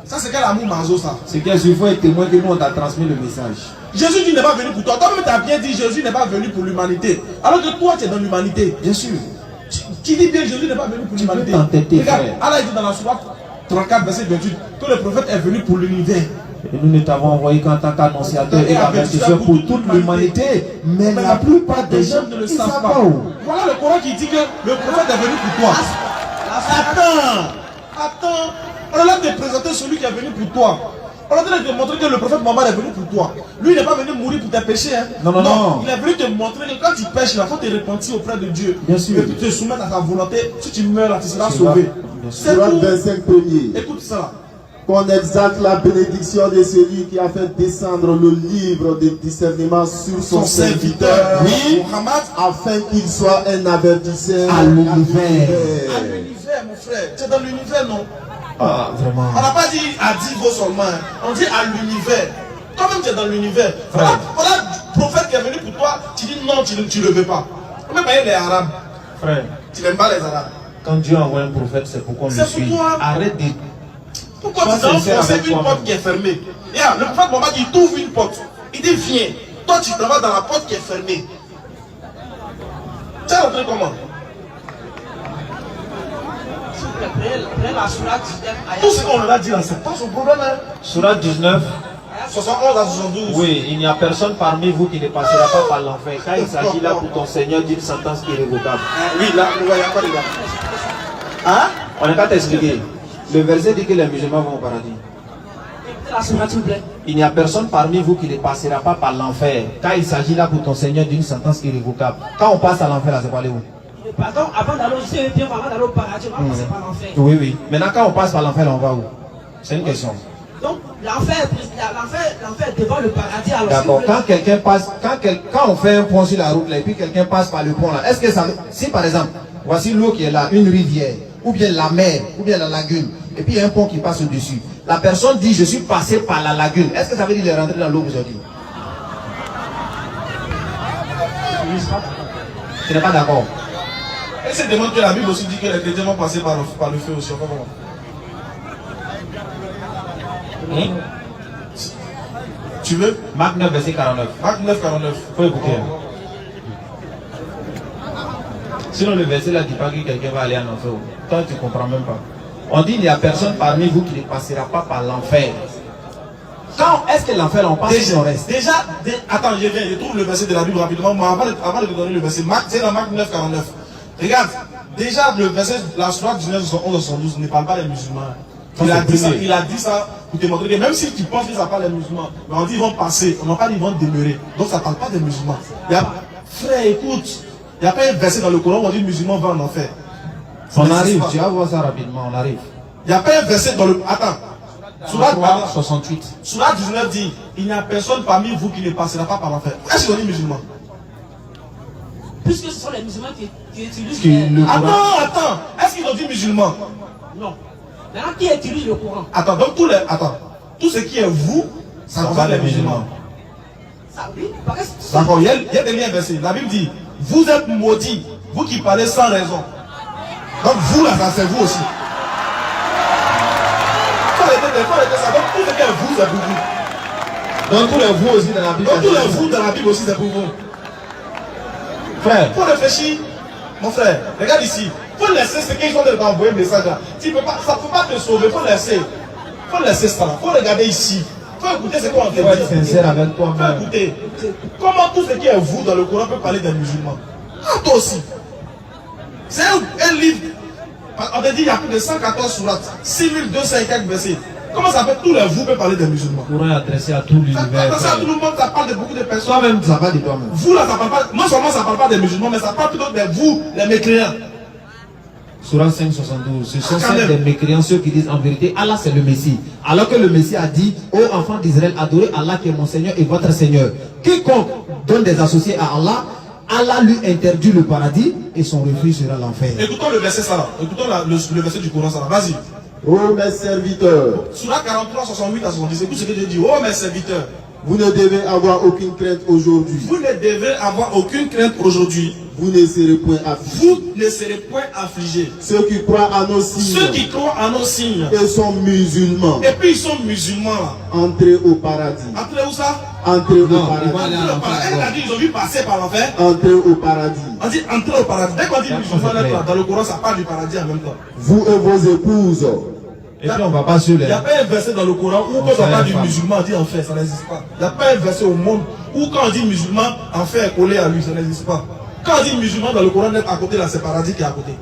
Ça, c'est quel amour mazo, ça? C'est qu'il faut être témoin que nous, on t'a transmis le message. Jésus dit qu'il n'est pas venu pour toi. Toi-même, tu as bien dit Jésus n'est pas venu pour l'humanité. Alors que toi, tu es dans l'humanité. Bien sûr. Tu dis bien Jésus n'est pas venu pour l'humanité. peux t'entêter, Regarde, frère. Allah dit dans la sourate 34, verset 28, que le prophète est venu pour l'univers. Et nous ne t'avons envoyé qu'en tant qu'annonciateur et avertisseur pour toute l'humanité. Mais la plupart des gens ne le ils savent savent pas. pas où. Voilà le Coran qui dit que le prophète est venu pour toi. Attends. On est là de te présenter celui qui est venu pour toi. On est là de te montrer que le prophète Mohammed est venu pour toi. Lui, il n'est pas venu mourir pour tes péchés. Hein. Non. Il est venu te montrer que quand tu pêches, il faut te repentir auprès de Dieu. Bien sûr. Et puis te soumettre à sa volonté. Si tu meurs là, tu seras Tu sauvé. vas- C'est Surat tout. 25 premier. Écoute ça. Qu'on exalte la bénédiction de celui qui a fait descendre le livre de discernement sur son serviteur, Oui. Mohammed. afin qu'il soit un avertisseur À l'univers. À l'univers, mon frère. Tu es dans l'univers, non? Ah, vraiment. On n'a pas dit à 10 veaux seulement. Hein. On dit à l'univers. Toi-même, tu es dans l'univers. Voilà le prophète qui est venu pour toi. Tu dis non, tu ne le veux pas. Même pas les Arabes. Frère, Tu n'aimes pas les Arabes. quand Dieu envoie un prophète, c'est pour qu'on le C'est pour suive. toi. Arrête de... Pourquoi Sois tu t'en sincère enfonces avec une toi-même. porte qui est fermée? Regarde, le prophète Mohammed, il t'ouvre une porte. Il dit viens. Toi, tu t'en vas dans la porte qui est fermée. Tu es rentré comment? Prenez la sourate 19, Tout ce qu'on leur a dit là, c'est pas son problème. Hein. Surat 19. 71 à 72. Oui, il n'y a personne parmi vous qui ne passera pas par l'enfer, car il s'agit là pour ton Seigneur d'une sentence irrévocable. Oui, là, il n'y a pas de là. Hein? On n'est pas t'expliquer. Le verset dit que les musulmans vont au paradis. écoutez la sourate, s'il vous plaît. Il n'y a personne parmi vous qui ne passera pas par l'enfer, car il s'agit là pour ton Seigneur d'une sentence irrévocable. Quand on passe à l'enfer, là, c'est quoi aller où? Pardon, avant d'aller au ciel, bien avant d'aller au paradis, on va passer par l'enfer. Oui. Maintenant, quand on passe par l'enfer, là, on va où? C'est une question. Donc, l'enfer est devant le paradis. Alors, D'accord. si vous Quand voulez- quelqu'un passe, quand on fait un pont sur la route là, et puis quelqu'un passe par le pont là, est-ce que ça, si par exemple, voici l'eau qui est là, une rivière, ou bien la mer, ou bien la lagune, et puis il y a un pont qui passe au-dessus, La personne dit, je suis passé par la lagune. Est-ce que ça veut dire qu'il est rentré dans l'eau aujourd'hui? Tu n'es pas d'accord? Et c'est demande que la Bible aussi dit que les chrétiens vont passer par le feu aussi. Tu veux? Marc 9, verset 49. Marc 9, 49. Faut écouter. Sinon le verset là dit pas que quelqu'un va aller en enfer. Toi tu comprends même pas. On dit il n'y a personne parmi vous qui ne passera pas par l'enfer. Quand est-ce que l'enfer on passe si on reste? Attends, je trouve le verset de la Bible rapidement. Mais avant de te donner le verset, c'est dans Marc 9, 49. Regarde, déjà le verset, la sourate 19, 11, 72 ne parle pas des musulmans. Il a dit ça pour te montrer que même si tu penses que ça parle des musulmans, mais on dit ils vont passer, on n'a pas dit ils vont demeurer. Donc ça ne parle pas des musulmans. Frère, écoute, il n'y a pas un verset dans le Coran où on dit musulman va en enfer. On arrive, tu vas voir ça rapidement, on arrive. Il n'y a pas un verset dans le... Attends. Sourate 68. Sourate 19 dit, il n'y a personne parmi vous qui ne passera pas par l'enfer. Est-ce qu'ils ont dit musulmans? Puisque ce sont les musulmans qui utilisent Attends. Est-ce qu'ils ont dit musulmans? Non. Maintenant, qui utilise le Coran? Attends, donc tout ce qui est vous, ça concerne les musulmans. Ça oui, parce que... D'accord, il y a des liens versés. La Bible dit, vous êtes maudits, vous qui parlez sans raison. Donc vous là, ça c'est vous aussi. Donc tout ce qui est vous, c'est pour vous. Donc tous les vous aussi dans la Bible. Donc tous les vous dans la Bible aussi, c'est pour vous. Frère. Il faut réfléchir, mon frère. Regarde ici. Il faut laisser ce qu'ils sont en train d'envoyer un message là. Ça ne peut pas te sauver. Il faut laisser ça là. Il faut regarder ici. Il faut écouter ce qu'on a fait. Il faut être sincère avec toi-même. Il faut écouter. Comment tout ce qui est vous dans le Coran peut parler des musulmans? Ah, toi aussi. C'est un livre. On a dit il y a plus de 114 sourates, 6200 et quelques versets. Comment ça fait tous les vous peut parler des musulmans? Le Coran est adressé à tout l'univers. Adressé à tout le monde, ça parle de beaucoup de personnes. Toi-même, ça parle de toi-même. Vous là, ça parle pas. Non seulement ça parle pas des musulmans, mais ça parle plutôt de vous, les mécréants. Sourate 5, 72. Ce sont ceux des mécréants, ceux qui disent en vérité, Allah c'est le Messie. Alors que le Messie a dit, ô enfants d'Israël, adorez Allah qui est mon Seigneur et votre Seigneur. Quiconque donne des associés à Allah, Allah lui interdit le paradis et son refuge sera l'enfer. Écoutons le verset ça là. Écoutons le verset du Coran ça là. Vas-y. Ô mes serviteurs, Sourate 43, 68 à 70. Écoute ce que je dis. Oh mes serviteurs. vous ne devez avoir aucune crainte aujourd'hui. Vous ne devez avoir aucune crainte aujourd'hui. Vous ne serez point affligés. Vous ne serez point affligés. Ceux qui croient à nos signes Ceux qui croient à nos signes. et sont musulmans, Et puis ils sont musulmans là. entrez au paradis. Entrez où ça? Entrez au Non, paradis. Elle a dit ils ont vu passer par l'enfer. Entrez au paradis. On dit entrer au paradis. Dès qu'on dit musulman là, dans le Coran, ça parle du paradis en même temps. Vous et vos épouses. Et puis on va pas sur les... Il n'y a pas un verset dans le Coran où quand on parle du musulman, on dit enfer, ça n'existe pas. Il n'y a pas un verset au monde où quand on dit musulman, enfer est collé à lui, ça n'existe pas. Quand on dit musulman dans le Coran, à côté là, c'est paradis qui est à côté.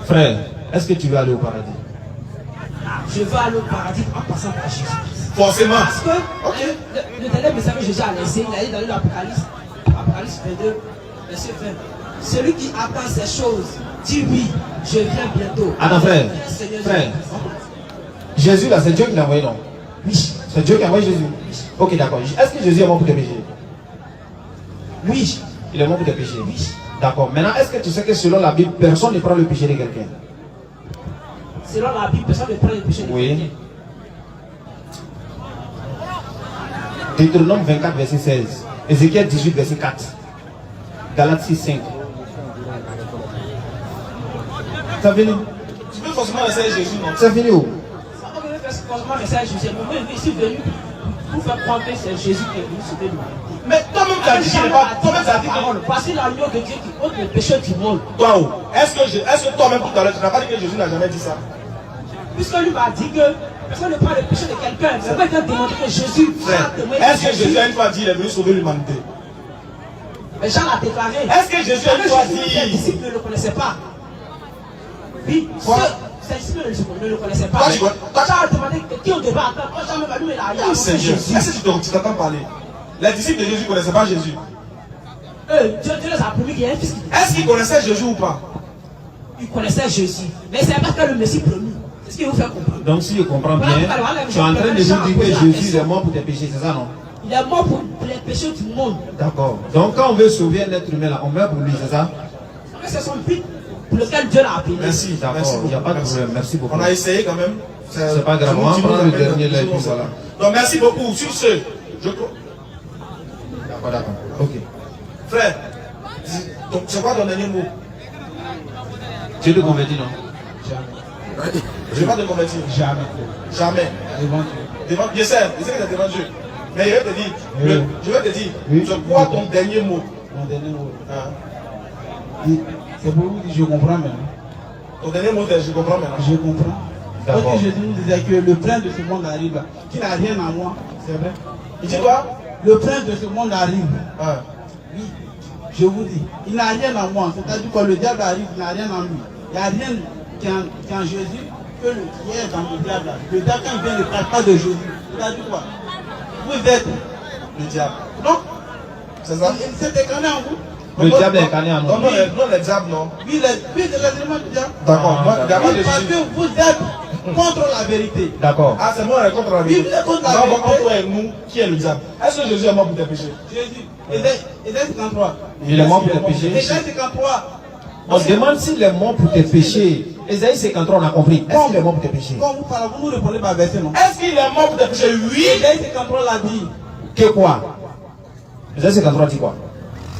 Frère, est-ce que tu veux aller au paradis? Je veux aller au paradis en passant par Jésus. Forcément. Parce que le dernier message que Jésus a laissé, il a dit dans l'Apocalypse, Apocalypse 22, verset 20. Celui qui attend ces choses, dit oui, je viens bientôt. Attends frère, frère. Jésus là, c'est Dieu qui l'a envoyé, non? Oui. C'est Dieu qui a envoyé Jésus? Ok, d'accord. Est-ce que Jésus est mort pour tes péchés? Oui. Il est mort pour tes péchés? Oui. D'accord. Maintenant, est-ce que tu sais que selon la Bible, personne ne prend le péché de quelqu'un? Selon la Bible, personne ne prend le péché de quelqu'un. Oui. Deutéronome 24, verset 16. Ézéchiel 18, verset 4. Galates 6, 5. C'est fini. Tu peux forcément laisser Jésus, non? C'est fini où? Ça va me faire forcément laisser Jésus. Moi, je suis venu pour faire croire que c'est Jésus qui est venu sauver nous. Mais toi-même, tu as dit qu'il n'est pas. Toi-même, tu as dit que. Parce que l'agneau de Dieu qui ôte le péché du monde. Waouh! Est-ce que toi-même, tout à l'heure, tu n'as pas dit que Jésus n'a jamais dit ça? Puisque lui m'a dit que personne ne prend le péché de quelqu'un. C'est pas qu'il a demandé que Jésus. Frère, est-ce que Jésus a une fois dit qu'il est venu sauver l'humanité? Mais Jean l'a déclaré. Est-ce que Jésus a une fois dit? Les disciples ne le connaissaient pas. Oui, ces disciples ne le connaissaient pas. Jean a demandé qui on devait attendre. Quand Jean m'a dit, il a rien. C'est Jésus. Est-ce que tu t'entends parler? Les disciples de Jésus ne connaissaient pas Jésus. Dieu les a promis qu'il y a un fils qui... Est-ce qu'ils connaissaient Jésus ou pas? Ils connaissaient Jésus. Mais c'est parce que le Messie promis. C'est ce qu'il vous fait comprendre. Donc si je comprends bien, tu es en train de nous dire que Jésus est mort pour tes péchés, c'est ça non? Il est mort pour les péchés du monde. D'accord. Donc quand on veut sauver un être humain là, on meurt pour lui, c'est ça? C'est son but. pour lequel Dieu l'a appelé. Merci, D'accord, merci il n'y a beaucoup. pas de problème. Merci beaucoup. On a essayé quand même. C'est pas grave, on va prendre le dernier là et puis voilà. Donc merci beaucoup. Sur ce, D'accord, d'accord. Ok. frère, donc c'est quoi ton dernier mot? Tu te convertis, non? Je ne vais pas te convertir. Jamais. Jamais. Devant Dieu. Devant, je sais que c'est devant Dieu. Mais je vais te dire, je vais te dire, c'est quoi ton dernier mot? Mon dernier mot. Hein? C'est pour vous dire je comprends maintenant. Ton dernier mot, c'est je comprends maintenant. Je comprends. D'accord. Parce que Jésus nous disait que le prince de ce monde arrive là, qui n'a rien à moi, c'est vrai. Il dit quoi? Le prince de ce monde arrive. Hein? Oui, je vous dis, il n'a rien à moi. C'est-à-dire que le diable arrive, il n'a rien en lui. Il n'y a rien qui en Jésus que le qui est dans le diable. Le diable, quand il vient, ne parle pas de Jésus. C'est-à-dire quoi? Vous êtes Le diable. non, C'est ça? il s'est incarné en vous. Le diable est incarné en nous. Non, non, le diable, non. Oui, c'est l'élément du diable. D'accord. Moi, d'accord. d'abord, Oui, parce que vous êtes contre la vérité. D'accord. Ah, c'est moi, on est contre la Oui, vérité. vous êtes contre la Donc, vérité. entre toi et nous, qui est le diable? Est-ce que Jésus est mort pour tes péchés? Jésus, Ésaïe 53. Il est mort pour tes péchés. Ésaïe 53. On se demande s'il est mort pour tes péchés. Ésaïe 53, on a compris. Est-ce qu'il est mort pour tes péchés? Quand vous parlez, vous nous répondez par verset, non? Est-ce qu'il est mort pour tes péchés? Oui. Ésaïe 53 l'a dit. Que quoi? Ésaïe 53 dit quoi?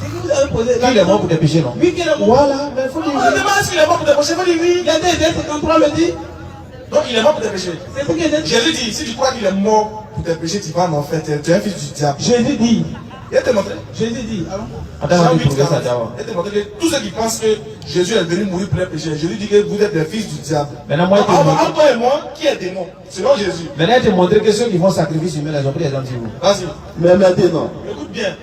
C'est que vous avez posé. Qu'il est mort pour tes péchés, non? Oui, qu'il est mort. Voilà, mais il faut On dire. me demande s'il est mort pour tes péchés. Il faut dire oui. Regardez, Ésaïe 53 le dit. Donc, il est mort pour tes péchés. C'est ce que Ésaïe dit. Jésus dit, si tu crois qu'il est mort pour tes péchés, tu vas en enfer. Tu es un fils du diable. Jésus dit. Il te montré. Jésus dit. Allons. Attends, on va Jean 8, prouver ça 40. d'abord. Il te montré que tous ceux qui pensent que Jésus est venu mourir pour les péchés, Jésus dit que vous êtes des fils du diable. Maintenant, moi, il te Entre montre- toi et moi, qui est démon? Selon Jésus. Maintenant, il te montrer que ceux qui font sacrifice humain, les ont pris exemple sur vous. Vas-y, Mais maintenant, écoute bien.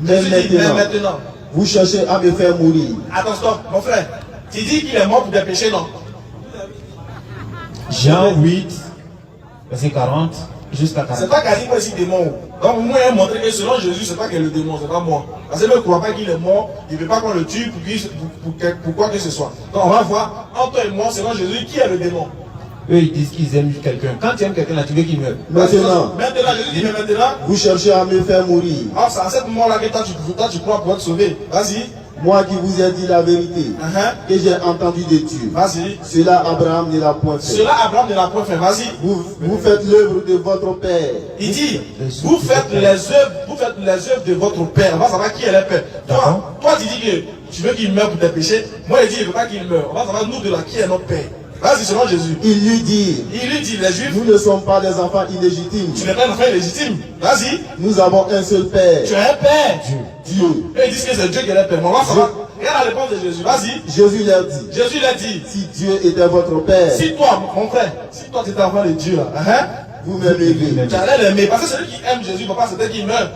mais Jésus dit, mais maintenant, maintenant. vous cherchez à me faire mourir. Attends, stop, mon frère. Tu dis qu'il est mort pour tes péchés, non? Jean 8, verset 40 jusqu'à C'est 40. pas quasiment ici démon. Donc, moi, il a montré que selon Jésus, c'est pas qu'il est le démon, c'est pas moi. Parce qu'il ne croit pas qu'il est mort, il ne veut pas qu'on le tue pour quoi que ce soit. Donc, on va voir, entre toi et moi, selon Jésus, qui est le démon? Eux, ils disent qu'ils aiment quelqu'un. Quand tu aimes quelqu'un, là, tu veux qu'il meure. Maintenant, Maintenant, Jésus dit, mais maintenant, vous cherchez à me faire mourir. ah, c'est à ce moment-là que toi, tu crois pour être sauvé. Vas-y. Moi qui vous ai dit la vérité, Uh-huh. que j'ai entendu de Dieu. Vas-y. Cela, Abraham ne l'a point fait. Cela, Abraham ne l'a point fait. Vas-y. Vous faites l'œuvre de votre père. Il dit, vous faites les œuvres de votre père. On va savoir qui est le père. Toi, tu dis que tu veux qu'il meure pour tes péchés. Moi, il dit, il ne veut pas qu'il meure. On va savoir, nous, de là, qui est notre père. Vas-y, selon Jésus. Il lui dit, Il lui dit, les juifs, nous ne sommes pas des enfants illégitimes. tu n'es pas un enfant illégitime. Vas-y. Nous avons un seul père, Tu es un père. Dieu. Et ils disent que c'est Dieu qui est le père. Mais on va savoir. Regarde la réponse de Jésus. Vas-y. Jésus leur dit, Jésus l'a dit. si Dieu était votre père, Si toi, mon frère, si toi, tu es enfant de Dieu, là, hein, vous m'aimeriez. tu allais l'aimer. Parce que celui qui aime Jésus, papa, c'est peut-être qu'il meurt.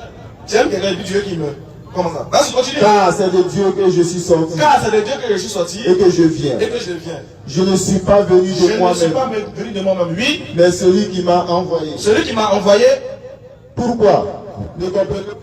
Tu aimes quelqu'un et puis tu veux qu'il meure. Comment ça? Vas-y, continue. Car c'est de Dieu que je suis sorti Car c'est de Dieu que je suis sorti et que je viens. et que je viens. Je ne suis pas venu Je de ne suis moi-même, pas venu de moi-même. Oui, mais celui qui m'a envoyé. celui qui m'a envoyé, Pourquoi? Ne comprenez pas.